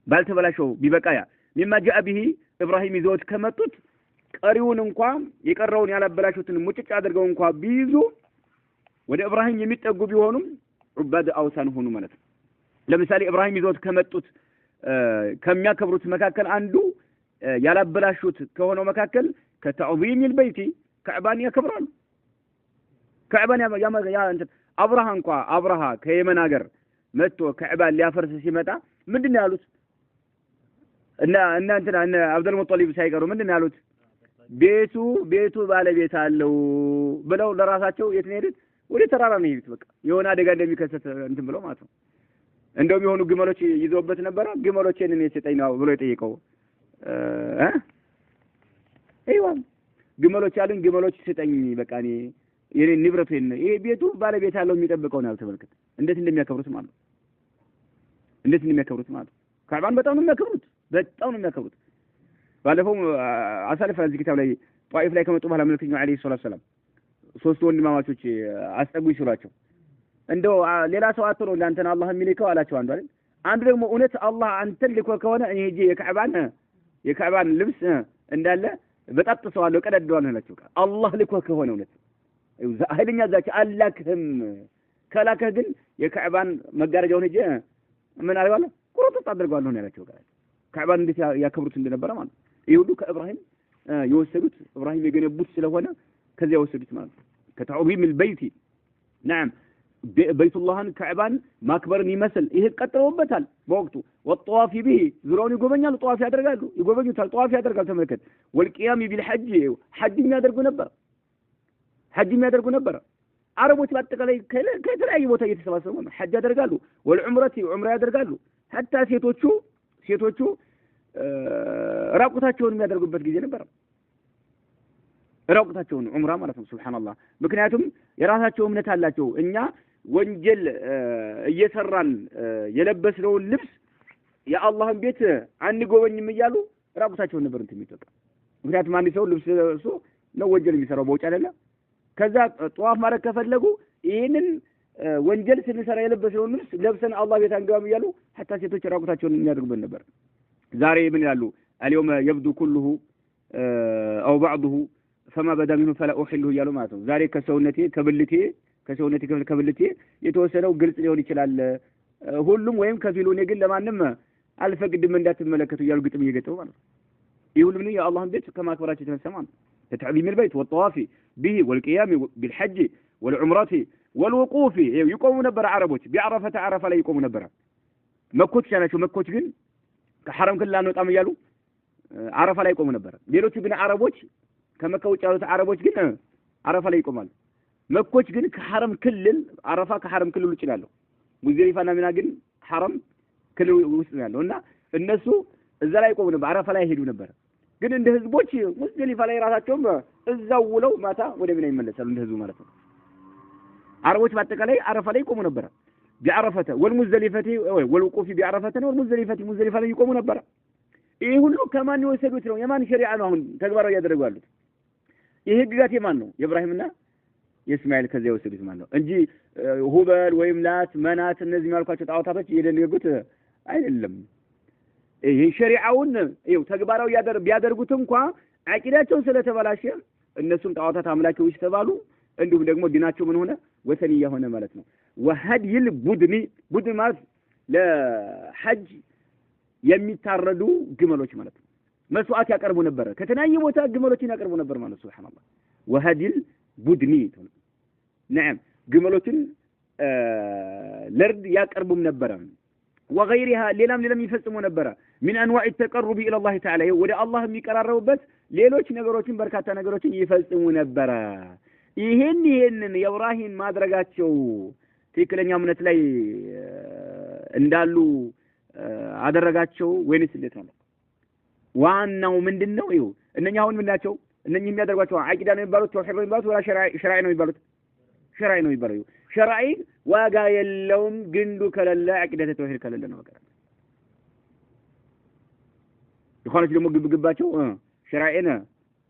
بالتبلاشوا ببقايا مما جاء به إبراهيم زوج كمتت ቀሪውን እንኳን የቀረውን ያላበላሹትን ሙጭጭ አድርገው እንኳን ቢይዙ ወደ ኢብራሂም የሚጠጉ ቢሆኑም ዑባድ አውሳን ሆኑ ማለት ነው ለምሳሌ ኢብራሂም ይዞት ከመጡት ከሚያከብሩት መካከል አንዱ ያላበላሹት ከሆነው መካከል ከተዕዚም البيت ከዕባን ያከብራሉ ከዕባን ያ እንት አብርሃ ከየመን ሀገር መጥቶ ከዕባን ሊያፈርስ ሲመጣ ምንድነው ያሉት እና አብዱል ሙጠሊብ ሳይቀሩ ምንድነው ያሉት ቤቱ ባለቤት አለው ብለው ለራሳቸው የት ነው ሄዱት ወደ ተራራ ነው ሄዱት በቃ የሆነ አደጋ እንደሚከሰት እንትን ብለው ማለት ነው እንደውም የሆኑ ግመሎች ይዘውበት ነበር ግመሎችን እኔ ሰጠኝ ነው ብሎ የጠየቀው አይዋም ግመሎች ሰጠኝ በቃ እኔ የኔ ንብረት ነው ይሄ ቤቱ ባለቤት አለው የሚጠብቀው ነው ተመልከት እንዴት እንደሚያከብሩት ማለት ካዕባን በጣም ነው የሚያከብሩት ባለፈው አሳልፈን እዚህ ክታብ ላይ ጧይፍ ላይ ከመጡ በኋላ መልእክተኛው አለይሂ ሰላቱ ሰላም ሶስት ወንድማማቾች አስጠጉ ይስሏቸው እንደው ሌላ ሰው አጥቶ ነው እንዳንተና አላህ የሚልከው አላቸው አንዱ ደግሞ እውነት አላህ አንተን ልኮ ከሆነ እኔ ሄጄ የካዕባን ልብስ እንዳለ በጣጥሰዋለሁ ቀደደዋለሁ አላቸው አላህ ልኮ ከሆነ እውነት ኃይለኛ ዛቻ አላክህም ከላከህ ግን የካዕባን መጋረጃውን ሄጄ ምን አልባለ ቁርጥጥ አድርገዋለሁ ነው ያላቸው ካዕባን እንዴት ያከብሩት እንደነበረ ማለት ይሁዱ ከኢብራሂም የወሰዱት ኢብራሂም የገነቡት ስለሆነ ከዚያ ወሰዱት ማለት ከተዕዚም البيت نعم بيت الله كعبان ማክበርን ይመስል ይሄ ቀጥለውበታል በወቅቱ والطواف به ዙሪያውን ይጎበኛሉ ጧፍ ያደርጋሉ ተመልከት والقيام بالحج حج የሚያደርጉ ነበር አረቦች በአጠቃላይ ከተለያዩ ቦታ እየተሰባሰቡ ሐጅ ያደርጋሉ والعمره ዑምራ ያደርጋሉ حتى ሴቶቹ ራቁታቸውን የሚያደርጉበት ጊዜ ነበር ራቁታቸውን ዑምራ ማለት ነው ሱብሃንአላህ ምክንያቱም የራሳቸው እምነት አላቸው እኛ ወንጀል እየሰራን የለበስነው ልብስ የአላህን ቤት አንጎበኝም እያሉ ራቁታቸውን ነበር እንትሚጠቃ ምክንያቱም አንድ ሰው ልብስ ለብሶ ነው ወንጀል የሚሰራው በውጭ አይደለ ከዛ ጧፍ ማድረግ ከፈለጉ ይሄንን ወንጀል ስንሰራ የለበስነው ልብስ ለብሰን አላህ ቤት አንገባም እያሉ حتى ሴቶች ራቁታቸውን የሚያደርጉበት ነበር ዛሬ ምን ያሉ اليوم يبدو كله او بعضه فما بدا منه فلا احله ያሉ ማለት ነው ዛሬ ከሰውነቴ ከብልቴ የተወሰነው ግልጽ ሊሆን ይችላል ሁሉም ወይም ከፊሉ እኔ ግን ለማንም አልፈቅድም እንዳትመለከቱ ያሉ ግጥም እየገጠው ማለት ነው ይሁን ምን የአላህን ቤት ከማክበራቸው የተነሳ ማለት ተዕዚም البيت والطواف به والقيام بالحج والعمرة والوقوف يقوموا نبر عربوች بعرفة عرفة ላይ يقوموا ነበር መኮች ያላቸው መኮች ግን ከሐረም ክልል አንወጣም እያሉ عرفة ላይ يقوموا ነበር ሌሎቹ ግን አረቦች ከመካ ውጭ ያሉት አረቦች ግን عرفة ላይ ይቆማሉ መኮች ግን ከሐረም ክልል አረፋ ከሐረም ክልል ውጭ ያለው ሙዝደሊፋና ሚና ግን ሐረም ክልል ውስጥ ያለውና እነሱ እዛ ላይ ይቆሙ ነበር عرفة ላይ ሄዱ ነበር ግን እንደ ህዝቦች ሙዝደሊፋ ላይ ራሳቸውም እዛው ውለው ማታ ወደ ሚና ይመለሳሉ እንደ ህዝቡ ማለት ነው عربوች በአጠቃላይ عرفة ላይ ይቆሙ ነበር بعرفة والمزدلفة والوقوف بعرفة والمزدلفة مزدلفة ላይ ይቆሙ ነበር ይሄ ሁሉ ከማን የወሰዱት ነው የማን ሸሪዓ ነው አሁን ተግባራዊ ያደረጋሉ ይሄ ግጋት የማን ነው የኢብራሂምና የእስማኤል ከዚያ የወሰዱት ማን ነው እንጂ ሁበል ወይም ላት መናት እነዚህ ያልኳቸው ጣዖታቶች የደነገጉት አይደለም ይሄ ሸሪዓውን ይው ተግባራዊ ያደርጉት እንኳን አቂዳቸው ስለተበላሸ እነሱም ጣዖታት አምላኪዎች ተባሉ እንዲሁም ደግሞ ዲናቸው ምን ሆነ ወሰንያ ሆነ ማለት ነው ወሀዲል ቡድኒ ማለት ለሐጅ የሚታረዱ ግመሎች ማለት ነው መስዋዕት ያቀርቡ ነበር ከተናየ ቦታ ግመሎችን ያቀርቡ ነበር ማለት ሱብሃንአላህ ወሀዲል ቡድኒ نعم ግመሎችን ለርድ ያቀርቡም ነበር وغيرها ሌላም ይፈጽሙ ነበር من انواع التقرب الى الله تعالى ወደ አላህ የሚቀራረቡበት ሌሎች ነገሮችን በርካታ ነገሮችን ይፈጽሙ ነበር ይሄንን የኢብራሂም ማድረጋቸው ትክክለኛ እምነት ላይ እንዳሉ አደረጋቸው ወይንስ እንዴት ነው ዋናው ምንድነው ይው እነኛ አሁን ምን ናቸው እነኚህ የሚያደርጓቸው አቂዳ ነው የሚባሉት ተውሂድ ነው የሚባሉት ወላ ሸራዒ ነው የሚባሉት ሸራዒ ነው የሚባለው ሸራዒ ዋጋ የለውም ግንዱ ከለለ አቂዳ ተውሂድ ከለለ ነው በቃ ይሆነች ደግሞ ግብግባቸው ሸራዒና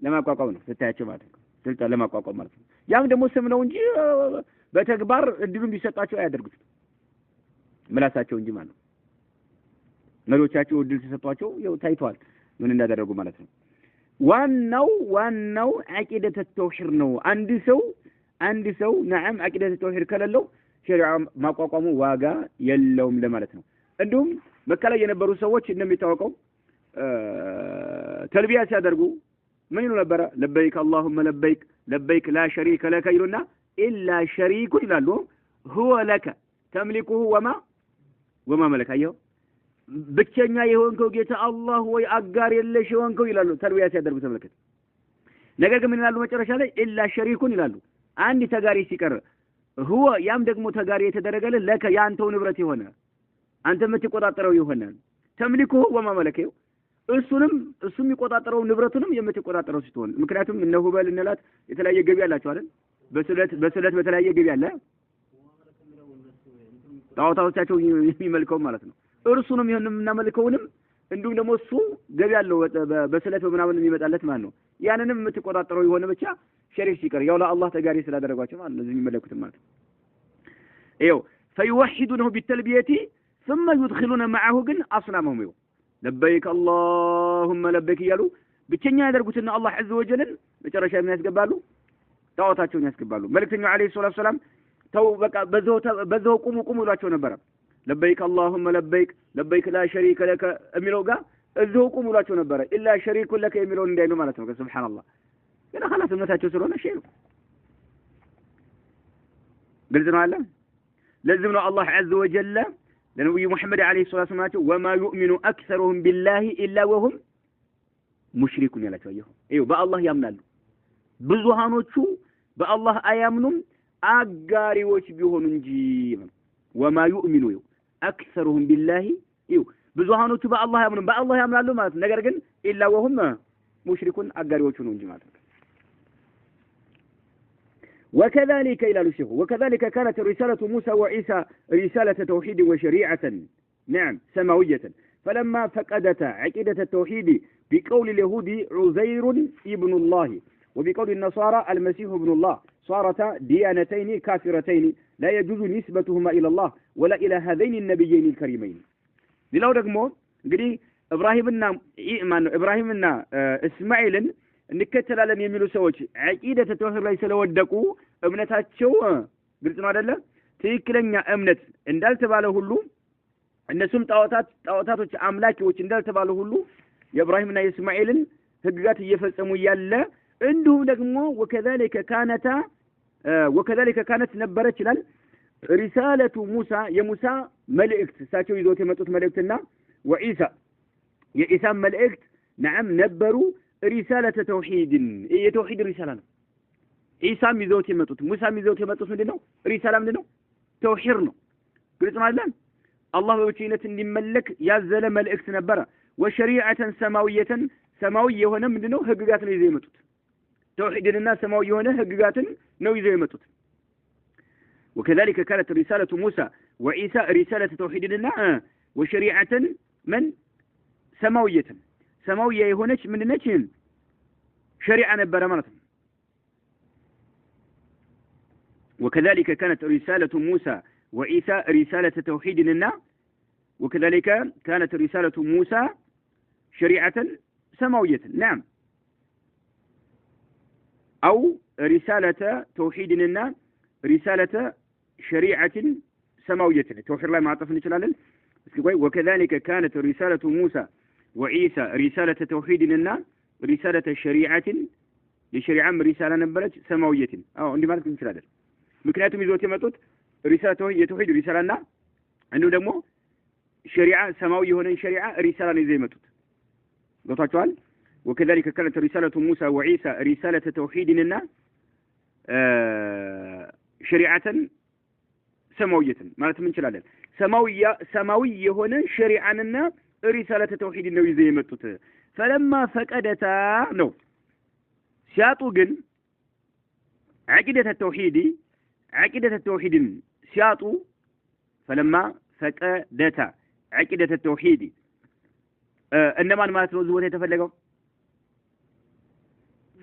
ለማቋቋም ነው ስታያቸው ማለት ነው ስልጣን ለማቋቋም ማለት ነው ያም ደግሞ ስም ነው እንጂ በተግባር እድሉን ቢሰጣቸው አያደርጉት ምላሳቸው እንጂ ማለት ነው መሪዎቻቸው እድል ተሰጥቷቸው ያው ታይቷል ምን እንዳደረጉ ማለት ነው ዋናው አቂደተ ተውሂድ ነው አንድ ሰው ነዓም አቂደተ ተውሂድ ከሌለው ሸሪዓ ማቋቋሙ ዋጋ የለውም ለማለት ነው እንዲሁም መካ ላይ የነበሩ ሰዎች እንደሚታወቀው ተልቢያ ሲያደርጉ ምን ይሉ ነበር ለበይክ اللهم لبيك لا شريك لك ይሉና إلا شريك ይላሉ هو لك تملكه وما ملك አየው ብቸኛ የሆንከው ጌታ አላህ ወይ አጋር የለሽ የሆንከው ይላሉ ተልቢያ ሲያደርጉ ተመልከት ነገር ግን ምን ይላሉ መጨረሻ ላይ إلا شريك ይላሉ አንድ ተጋሪ ሲቀር هو ያም ደግሞ ተጋሪ የተደረገለ ለከ ያንተው ንብረት ይሆነ አንተ የምትቆጣጠረው ይሆነ تملكه وما ملك እሱም ይቆጣጠረው ንብረቱንም የምትቆጣጠረው ሲሆን ምክንያቱም እነ ሁበል እነላት የተለያየ ገቢ ያላቸው አይደል በስለት በተለያየ ገቢ ያለ ጣዖታዎቻቸው የሚመልከው ማለት ነው እርሱንም ይሄንና መልከውንም እንዲሁም ደግሞ እሱ ገቢ ያለው በስለት በመናምን የሚመጣለት ማለት ነው ያንንም የምትቆጣጠረው ይሆነ ብቻ ሸሪክ ሲቀር ያው ለአላህ ተጋሪ ስላደረጓቸው ማለት ነው እዚህ የሚመለኩት ማለት ነው ይው فيوحدونه بالتلبيه ثم يدخلون معه ግን አስናመው ይው لبيك اللهم لبيك ያሉ ብቸኛ ያደርጉትና አላህ عز وجل መጨረሻ የሚያስገባሉ ጣዖታቸውን ያስገባሉ መልእክተኛው አለይሂ ሰላቱ ሰላም ተው በቃ በዛው ቁሙ ይሏቸው ነበር لبيك اللهم لبيك لا شريك لك የሚለው ጋር እዛው ቁሙ ይሏቸው ነበር الا شريك لك የሚለው እንዳይሉ ማለት ነው ሱብሃንአላህ ግን خلاص እምነታቸው ስለሆነ ሸይኹ ግልጽ ነው አለ ለዚህ ነው አላህ عز وجل ለነብዩ መሐመድ አለይሂ ሰላቱ ሰላም وما يؤمن اكثرهم بالله الا وهم ሙሽሪኩን ያላቸው ይኸው በአላህ ያምናሉ ብዙሃኖቹ በአላህ አያምኑም አጋሪዎች ቢሆኑ እንጂ وما يؤمن اكثرهم بالله ብዙሃኖቹ በአላህ ያምናሉ ማለት ነገር ግን الا وهم ሙሽሪኩን አጋሪዎቹ ነው እንጂ ማለት وكذلك إلى الشيخ وكذلك كانت رسالة موسى وعيسى رسالة توحيد وشريعة نعم سماوية فلما فقدت عقيدة التوحيد بقول اليهود عزير ابن الله وبقول النصارى المسيح ابن الله صارتا ديانتين كافرتين لا يجوز نسبتهما إلى الله ولا إلى هذين النبيين الكريمين لو رقموا قدي إبراهيمنا إسماعيل እንከተላለን የሚሉ ሰዎች አቂደተ ተውሂድ ላይ ስለወደቁ እምነታቸው ግልጽ ነው አይደለ ትክክለኛ እምነት እንዳልተባለ ሁሉ እነሱም ጣዖታቶች አምላኪዎች እንዳልተባለ ሁሉ የኢብራሂምና የእስማኤልን ህግጋት እየፈጸሙ ያለ እንዲሁ ደግሞ وكذلك كانت وكذلك كانت نبرت لال رسالة موسى يا ملئكت ساتو يزوت يمطوت ملئكتنا وعيسى يا عيسى ملئكت نعم نبروا رسالة توحيد ايه توحيد رسالة عيسى يزوت يمطوت موسى يزوت يمطوت مندنو رسالة مندنو توحيد ነው ግልጽ ማለት الله በብቸኝነት እንዲመለክ ያዘለ መልእክት ነበረ وشريعة سماوية سماوي የሆነ ምንድነው ህግጋት ነው ይዘው የመጡት توحيدنا سماوي የሆነ ህግጋትን ነው ይዘው የመጡት وكذلك كانت رسالة موسى وعيسى رسالة توحيدنا وشريعة من سماوية سماوية يهونش من نجم شريعة نبرة مرة وكذلك كانت رسالة موسى وعيسى رسالة توحيدنا وكذلك كانت رسالة موسى شريعة سماوية نعم أو رسالة توحيدنا رسالة شريعة سماوية توحيد الله مع طفل نشلالن وكذلك كانت رسالة موسى وعيسى رسالة توحيدنا رسالة شريعة لشريعة رسالة نبرج سماوية عندي مالك نشلالن مكنياتهم يزوتي ماتوت رسالة توحيد رسالة عنده دمو شريعة سماوية هنا شريعة رسالة زي ماتوت قطعتوال وكذلك كانت رسالة موسى وعيسى رسالة توحيدنا شريعة سماوية معناته من شلال سماوية هنا شريعة رسالة توحيد النبي زي متوت فلما فقدتا نو سياطو جن عقيدة التوحيد سياطو فلما فقدتا عقيدة التوحيد انما ما تنوزوه يتفلقوا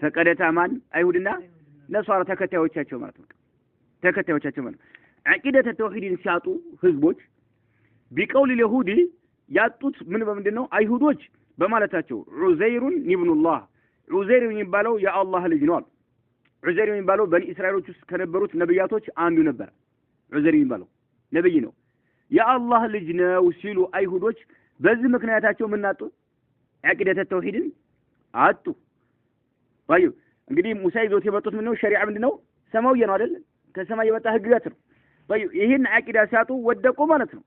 فقدتا مان ايهودنا نصارى ተከታዮቻቸው ማለት ነው ተከታዮቻቸው ማለት عقيدة التوحيد ሲያጡ ህዝቦች ቢቀውል اليهود ያጡት ምን በምንድነው አይሁዶች በማለታቸው ዑዘይሩን ኢብኑላህ ዑዘይር የሚባለው የአላህ ልጅ ነው ዑዘይር የሚባለው በኒ እስራኤሎች ውስጥ ከነበሩት ነብያቶች አንዱ ነበር ዑዘይር የሚባለው ነብይ ነው የአላህ ልጅ ነው ሲሉ አይሁዶች በዚህ ምክንያታቸው ምን አጡ عقيدة التوحيد አጡ ባዩ እንግዲህ ሙሳ ይዞት የመጡት ምን ነው ሸሪዓ ምንድነው ሰማያዊ ነው አይደል ከሰማይ የመጣ ህግጋት ነው ባዩ ይሄን አቂዳ ሲያጡ ወደቁ ማለት ነው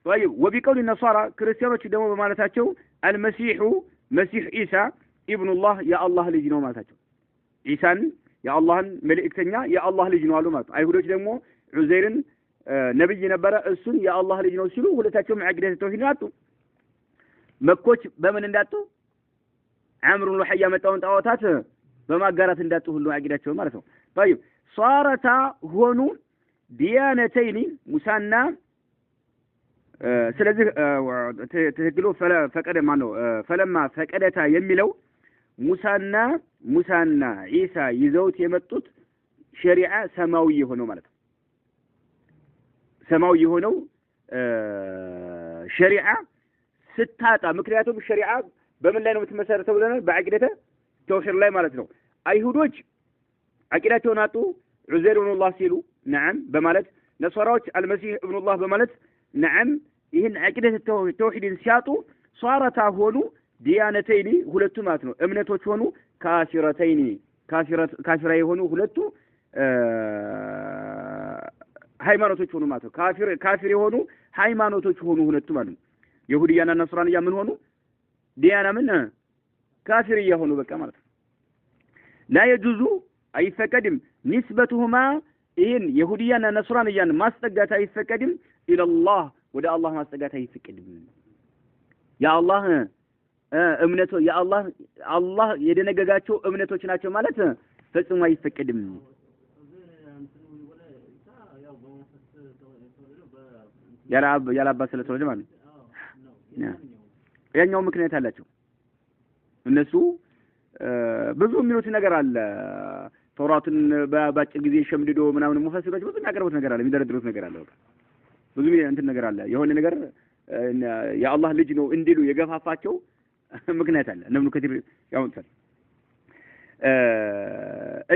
ባዩ ወቢቀውል النصارى ክርስቲያኖች ደግሞ በማለታቸው አልመሲሑ መሲህ ኢሳ ኢብኑላህ የአላህ ልጅ ነው ማለታቸው ኢሳን የአላህን መልእክተኛ የአላህ ልጅ ነው አሉ ማለት አይሁዶች ደግሞ ዑዘይርን ነብይ ነበረ እሱን የአላህ ልጅ ነው ሲሉ ሁለታቸውም አቂዳ ተውሂድ አጡ መኮች በምን እንዳጡ አምሩ ለሐያ መጣውን ጣዋታት በማጋራት እንዳጡ ሁሉ አቂዳቸው ማለት ነው طيب صارتا ሆኑ ዲያነተይኒ ሙሳና ስለዚህ ተግሎ ፈቀደ ማን ነው ፈለማ ፈቀደታ የሚለው ሙሳና ኢሳ ይዘውት የመጡት ሸሪዓ ሰማያዊ የሆነው ማለት ነው ሰማያዊ የሆነው ሸሪዓ ስታጣ ምክንያቱም ሸሪዓ በምን ላይ ነው የምትመሰረተው ብለናል በአቂደተ ተውሂድ ላይ ማለት ነው አይሁዶች አቂዳቸውን አጡ ዑዘይር ኢብኑላህ ሲሉ نعم በማለት ነሷራዎች አልመሲህ ኢብኑላህ በማለት نعم ይሄን አቂደተ ተውሂድን ሲያጡ ሷራታ ሆኑ ዲያነተይኒ ሁለቱ ማለት ነው እምነቶች ሆኑ ካፊረተይኒ ካፊራ የሆኑ ሁለቱ ሃይማኖቶች ሆኑ ማለት ነው ካፊር የሆኑ ሃይማኖቶች ሆኑ ሁለቱ ማለት ነው ይሁዲያና ነስራንያ ምን ሆኑ ዲያና ምን ካፊር የሆኑ በቃ ማለት ነው لا يجوز አይፈቀድም نسبتهما ይሄን ይሁዲያና ነስራንያን ማስጠጋት አይፈቀድም الى الله ወደ አላህ ማስጠጋት አይፈቀድም ያ አላህ እምነቱ ያ አላህ የደነገጋቸው እምነቶች ናቸው ማለት ፈጽሞ አይፈቀድም ያላባ ስለተወለደ ማለት ነው ያኛው ምክንያት አላቸው እነሱ ብዙ የሚሉት ነገር አለ ተውራትን ባጭር ጊዜ ሸምድዶ ምናምን ሙፈሲሮች ብዙ ያቀርቡት ነገር አለ የሚደረድሩት ነገር አለ ብዙ እንትን ነገር አለ የሆነ ነገር የአላህ ልጅ ነው እንዲሉ የገፋፋቸው ምክንያት አለ ነብዩ ከቲር ያውንታል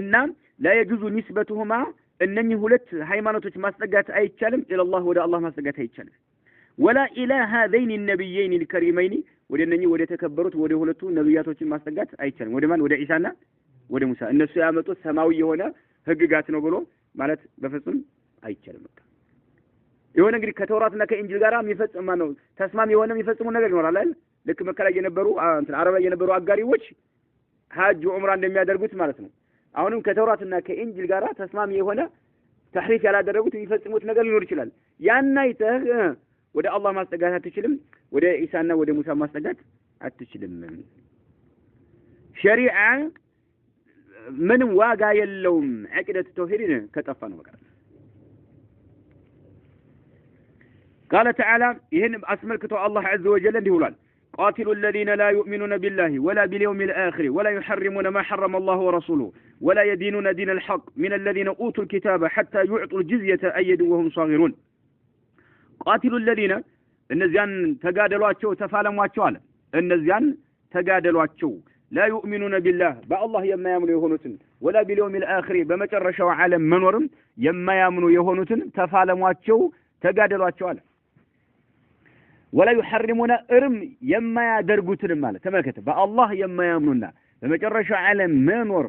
እና لا يجوز نسبتهما እነኚህ ሁለት ሃይማኖቶች ማስጠጋት አይቻልም ኢላላህ ወደ አላህ ማስጠጋት አይቻልም ولا الى هذين النبيين الكريمين ወደነኚህ ወደ ተከበሩት ወደ ሁለቱ ነብያቶችን ማስጠጋት አይቻልም ወደ ማን ወደ ኢሳና ወደ ሙሳ እነሱ ያመጡት ሰማያዊ የሆነ ህግጋት ነው ብሎ ማለት በፍጹም አይቻልም። የሆነ እንግዲህ ከተውራትና ከኢንጂል ጋር የሚፈጽም ነው ተስማሚ የሆነ የሚፈጽሙ ነገር ይኖራል አይደል? ልክ መከራ የነበሩ አረብ የነበሩ አጋሪዎች ሐጅ ዑምራ እንደሚያደርጉት ማለት ነው። አሁንም ከተውራትና ከኢንጂል ጋር ተስማሚ የሆነ ተሕሪፍ ያላደረጉት የሚፈጽሙት ነገር ሊኖር ይችላል። ያን አይተህ ወደ አላህ ማስጠጋት አትችልም፣ ወደ ኢሳና ወደ ሙሳ ማስጠጋት አትችልም። ሸሪዓ ምንም ዋጋ የለውም ዐቂደት ተውሂድ ከጠፋ ነው በቃ። قال تعالى ይህን አስመልክቶ አላህ عز وجل እንዲህ ብሏል قاتلوا الذين لا يؤمنون بالله ولا باليوم الآخر ولا يحرمون ما حرم الله ورسوله ولا يدينون دين الحق من الذين أوتوا الكتاب حتى يعطوا الجزية أيد وهم صاغرون قاتلوا الذين እነዚያን ተጋደሏቸው ተፋለሟቸው አለ እነዚያን ተጋደሏቸው لا يؤمنون بالله بالله የማያምኑ የሆኑትን ولا باليوم الآخر በመጨረሻው ዓለም መኖርም የማያምኑ የሆኑትን ተፋለሟቸው ተጋደሏቸው አለ ولا يحرمون ارم يما يدرغوتن ማለት ተመልከተ በአላህ የማያምኑና በመጨረሻው ዓለም መኖር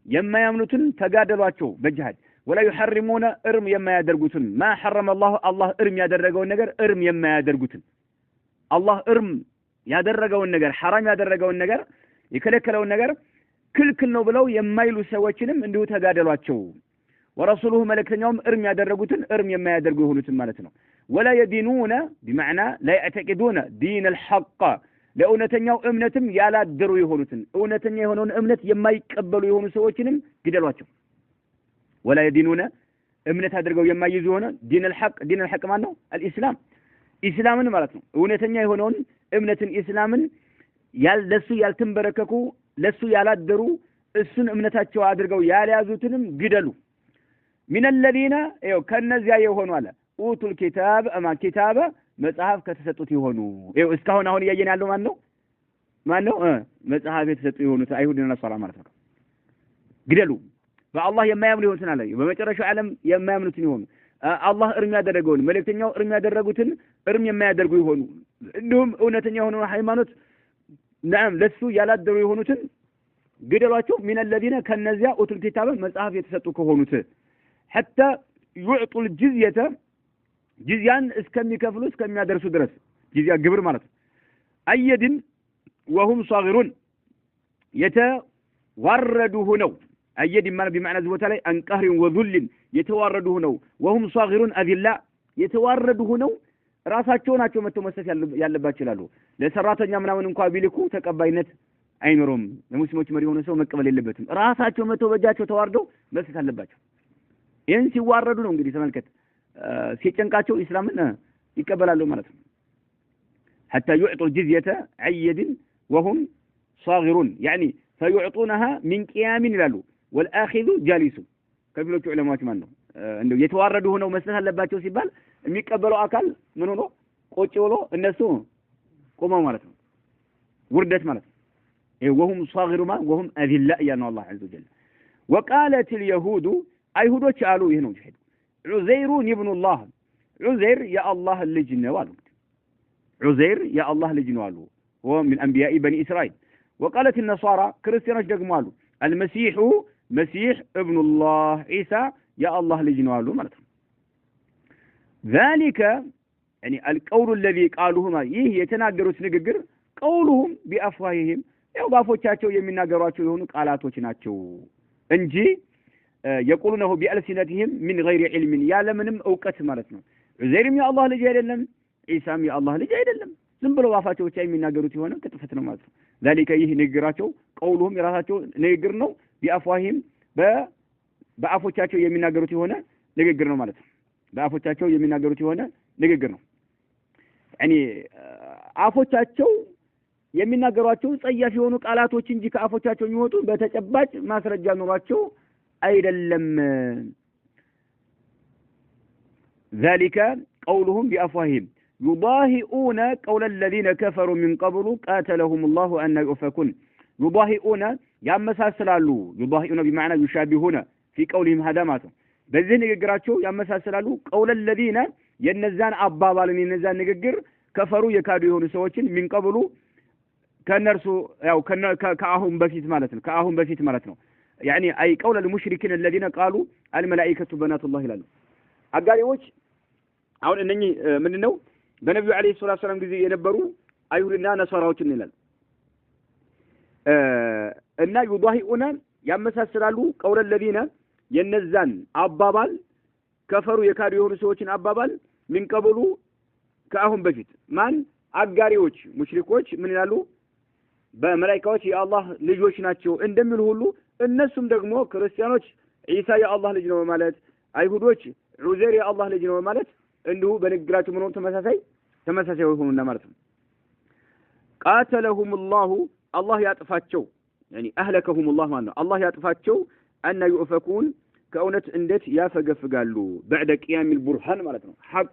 የማያምኑትን ተጋደሏቸው በጅሃድ ولا يحرمون ارم يما يدرغوتن ما حرم الله ارم ያደረገውን ነገር ارم يما ያደርጉትን አላህ ارم ያደረገውን ነገር حرام ያደረገውን ነገር የከለከለውን ነገር ክልክል ነው ብለው የማይሉ ሰዎችንም እንዲሁ ተጋደሏቸው ورسوله ملكتኛውም ارم ያደረጉትን ارم يما ያደርጉ ይሆኑትን ማለት ነው ولا يدينون بمعنى لا يعتقدون دين الحق ለእውነተኛው እምነትም ያላደሩ ይሆኑትን እውነተኛ የሆነውን እምነት የማይቀበሉ የሆኑ ሰዎችንም ግደሏቸው ولا يدينون እምነት አድርገው የማይይዙ ሆነ دين الحق ማለት ነው الاسلام እስላምን ማለት ነው እውነተኛ የሆነውን እምነትን እስላምን ለሱ ያልተንበረከኩ ለሱ ያላደሩ እሱን እምነታቸው አድርገው ያልያዙትንም ግደሉ من الذين ከነዚያ የሆኑ አለ ኡቱል ኪታብ ኪታበ መጽሐፍ ከተሰጡት ይሆኑ እስካሁን አሁን ያየን ያለው ማን ነው መጽሐፍ የተሰጡ ይሆኑት አይሁድና ነሳራ ማለት ነው ግደሉ በአላህ የማያምኑ ይሆኑትን አለ በመጨረሻው ዓለም የማያምኑትን ይሆኑ አላህ እርም ያደረገውን መልእክተኛው እርም ያደረጉትን እርም የማያደርጉ ይሆኑ እንዲሁም እውነተኛ የሆነውን ሃይማኖት نعم ለሱ ያላደሩ ይሆኑትን ግደሏቸው من الذين ከነዚያ ኡቱል ኪታበ መጽሐፍ የተሰጡ ከሆኑት حتى يعطوا الجزية ጂዚያን እስከሚከፍሉ እስከሚያደርሱ ድረስ ጂዚያ ግብር ማለት ነው አየድን وهم صاغرون የተዋረዱ ሆነው አየድ ማለት በማዕና ዝቦታ ላይ አንቀህር ወذل የተዋረዱ ሆነው وهم صاغرون اذلاء የተዋረዱ ሆነው ራሳቸው ናቸው መተው መስጠት ያለባቸው ይላሉ ለሰራተኛ ምናምን እንኳን ቢልኩ ተቀባይነት አይኖርም ለሙስሊሞች መሪ ሆነ ሰው መቀበል የለበትም ራሳቸው መተው በእጃቸው ተዋርደው መስጠት አለባቸው ይህን ሲዋረዱ ነው እንግዲህ ተመልከት ሲጨንቃቸው እስላምን ይቀበላሉ ማለት ነው حتى يعطوا الجزية عيد وهم صاغرون يعني فيعطونها من قيام ይላሉ والآخذ جالس ከፊሎቹ ዑለማዎች ማለት ነው እንደው የተዋረዱ ሆነው መስጠት አለባቸው ሲባል የሚቀበለው አካል ምን ሆኖ ቆጭ ብሎ እነሱ ቆመው ማለት ነው ውርደት ማለት ነው وهم صاغرون وهم أذلاء يعني الله عز وجل وقالت اليهود አይሁዶች አሉ ይሄ ነው ጀሄድ عزير ابن الله عزير يا الله ልጅ ነው አሉ عزير يا الله ልጅ ነው አሉ هو من انبياء بني اسرائيل وقالت النصارى ክርስቲያኖች ደግሞ አሉ المسيح مسيح ابن الله عيسى يا الله ልጅ ነው አሉ ማለት ነው ذلك يعني القول الذي قالوه ይህ የተናገሩት ንግግር قولهم بافواههم ያው ባፎቻቸው የሚናገሯቸው የሆኑ ቃላቶች ናቸው እንጂ يقولونه بألسنتهم من غير علم ያለምንም ዕውቀት ማለት ነው ዑዘይርም የአላህ ልጅ አይደለም ኢሳም የአላህ ልጅ አይደለም ዝም ብለው ባፋቸው ብቻ የሚናገሩት የሆነ ቅጥፈት ነው ማለት ነው ذلك ይህ ንግግራቸው قولهم የራሳቸው ንግግር ነው بأفواههم በአፎቻቸው የሚናገሩት የሆነ ንግግር ነው ማለት ነው በአፎቻቸው የሚናገሩት የሆነ ንግግር ነው يعني አፎቻቸው የሚናገሯቸው ጸያፍ የሆኑ ቃላቶች እንጂ ከአፎቻቸው የሚወጡ በተጨባጭ ማስረጃ ኖሯቸው አይደለም ذلك قولهم بأفواههم يضاهئون قول الذين كفروا من قبل قاتلهم الله أن يؤفكون يضاهئون ያመሳስላሉ يضاهئون بمعنى يشابهون في قولهم هذا ማለት ነው በዚህ ንግግራቸው ያመሳስላሉ قول الذين የነዛን አባባልን የነዛን ንግግር ከፈሩ የካዱ የሆኑ ሰዎችን من قبل ከነርሱ ያው ከአሁን በፊት ማለት ነው ከአሁን በፊት ማለት ነው يعني أي قول المشركين الذين قالوا الملائكة بنات الله ይላሉ አጋሪዎች አሁን እነኚህ ምንድነው በነብዩ አለይሂ ሰላቱ ሰላም ጊዜ የነበሩ አይሁድና ነሳራዎችን ይላል እና ይضاهئون ያመሳስላሉ قول الذين የነዛን አባባል ከፈሩ የካዱ የሆኑ ሰዎችን አባባል ምን ቀበሉ ከአሁን በፊት ማን አጋሪዎች ሙሽሪኮች ምን ይላሉ በመላእክቶች የአላህ ልጆች ናቸው እንደሚሉ ሁሉ እነሱም ደግሞ ክርስቲያኖች ኢሳ የአላህ ልጅ ነው ማለት አይሁዶች ዑዘይር የአላህ ልጅ ነው ማለት እንዲሁ በንግግራቸው ምንም ተመሳሳይ ሆኑና ማለት ነው قاتلهم الله الله ያጥፋቸው يعني اهلكهم الله ማለት ነው الله ያጥፋቸው ان يؤفكون ከእውነት እንዴት ያፈገፍጋሉ بعد قيام البرهان ማለት ነው ሐቅ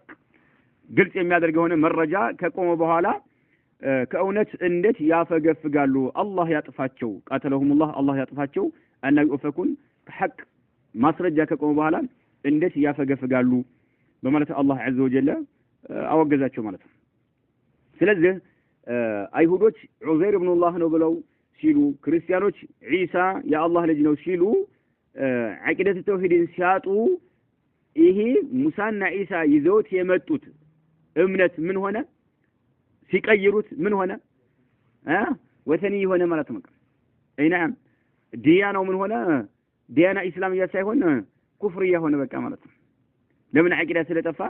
ግልጽ የሚያደርገው ሆነ መረጃ ከቆመ በኋላ ከእውነት እንዴት ያፈገፍጋሉ አላህ ያጥፋቸው قاتلهم الله ያጥፋቸው ان يؤفكون ሐቅ ማስረጃ ከቆመ በኋላ እንዴት ያፈገፍጋሉ በማለት አላህ عز وجل አወገዛቸው ማለት ነው ስለዚህ አይሁዶች ዑዘይር ኢብኑ አላህ ነው ብለው ሲሉ ክርስቲያኖች ኢሳ የአላህ ልጅ ነው ሲሉ አቂደት ተውሂድን ሲያጡ ይሄ ሙሳና ኢሳ ይዘውት የመጡት እምነት ምን ሆነ ሲቀይሩት ምን ሆነ ወተኒ ሆነ ማለት ነው አይናም ዲያናው ምን ሆነ ዲያና እስላሚያ ሳይሆን ኩፍርያ ሆነ በቃ ማለት ነው ለምን አቂዳ ስለጠፋ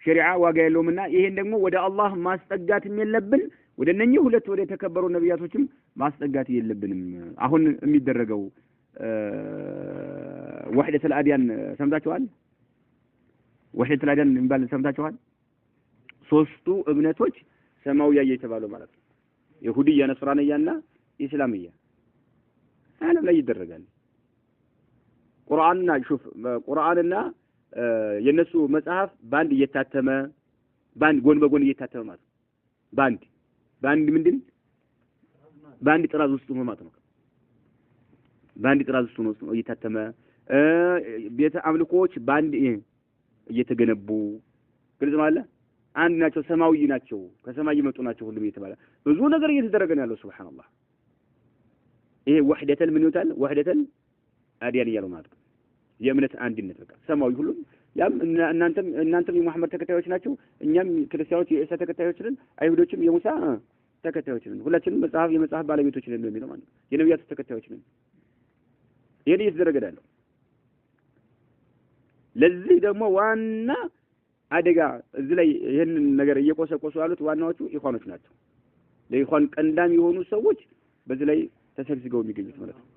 ሸሪዓ ዋጋ የለውምና ይሄን ደግሞ ወደ አላህ ማስጠጋት የለብን ወደ እነኚህ ሁለት ወደ ተከበሩ ነብያቶችም ማስጠጋት የለብንም አሁን የሚደረገው وحدة الأديان سمعتوها وحدة الأديان እንባል ሰምታችኋል ሶስቱ እምነቶች ሰማያዊ የተባሉ ማለት ነው ይሁዲያ ነስራንያና እስላምያ ዓለም ላይ ይደረጋል ቁርአንና ሹፍ ቁርአንና የነሱ መጽሐፍ ባንድ እየታተመ ባንድ ጎን በጎን እየታተመ ማለት ባንድ ምንድን ባንድ ጥራዝ ውስጥ ነው ማለት ነው ባንድ ጥራዝ ውስጥ ነው እየታተመ ቤተ አምልኮች ባንድ እየተገነቡ ግልጽ ማለት አንድ ናቸው ሰማያዊ ናቸው ከሰማይ ይመጡ ናቸው ሁሉም እየተባለ ብዙ ነገር እየተደረገ ነው ያለው ሱብሃንአላህ ይሄ ወህደተል ምን ይወጣል ወህደተል አዲያን ያለው ማለት የእምነት አንድነት በቃ ሰማያዊ ሁሉም ያም እናንተም የሙሐመድ ተከታዮች ናቸው እኛም ክርስቲያኖች የኢሳ ተከታዮች ነን አይሁዶችም የሙሳ ተከታዮች ነን ሁላችንም የመጽሐፍ ባለቤቶች ነን የሚለው ማለት የነብያት ተከታዮች ነን ይሄ እየተደረገ ያለው ለዚህ ደግሞ ዋና አደጋ እዚህ ላይ ይሄን ነገር እየቆሰቆሱ ያሉት ዋናዎቹ ኢኽዋኖች ናቸው ለኢኽዋን ቀንዳም የሆኑ ሰዎች በዚህ ላይ ተሰብስበው የሚገኙት ማለት ነው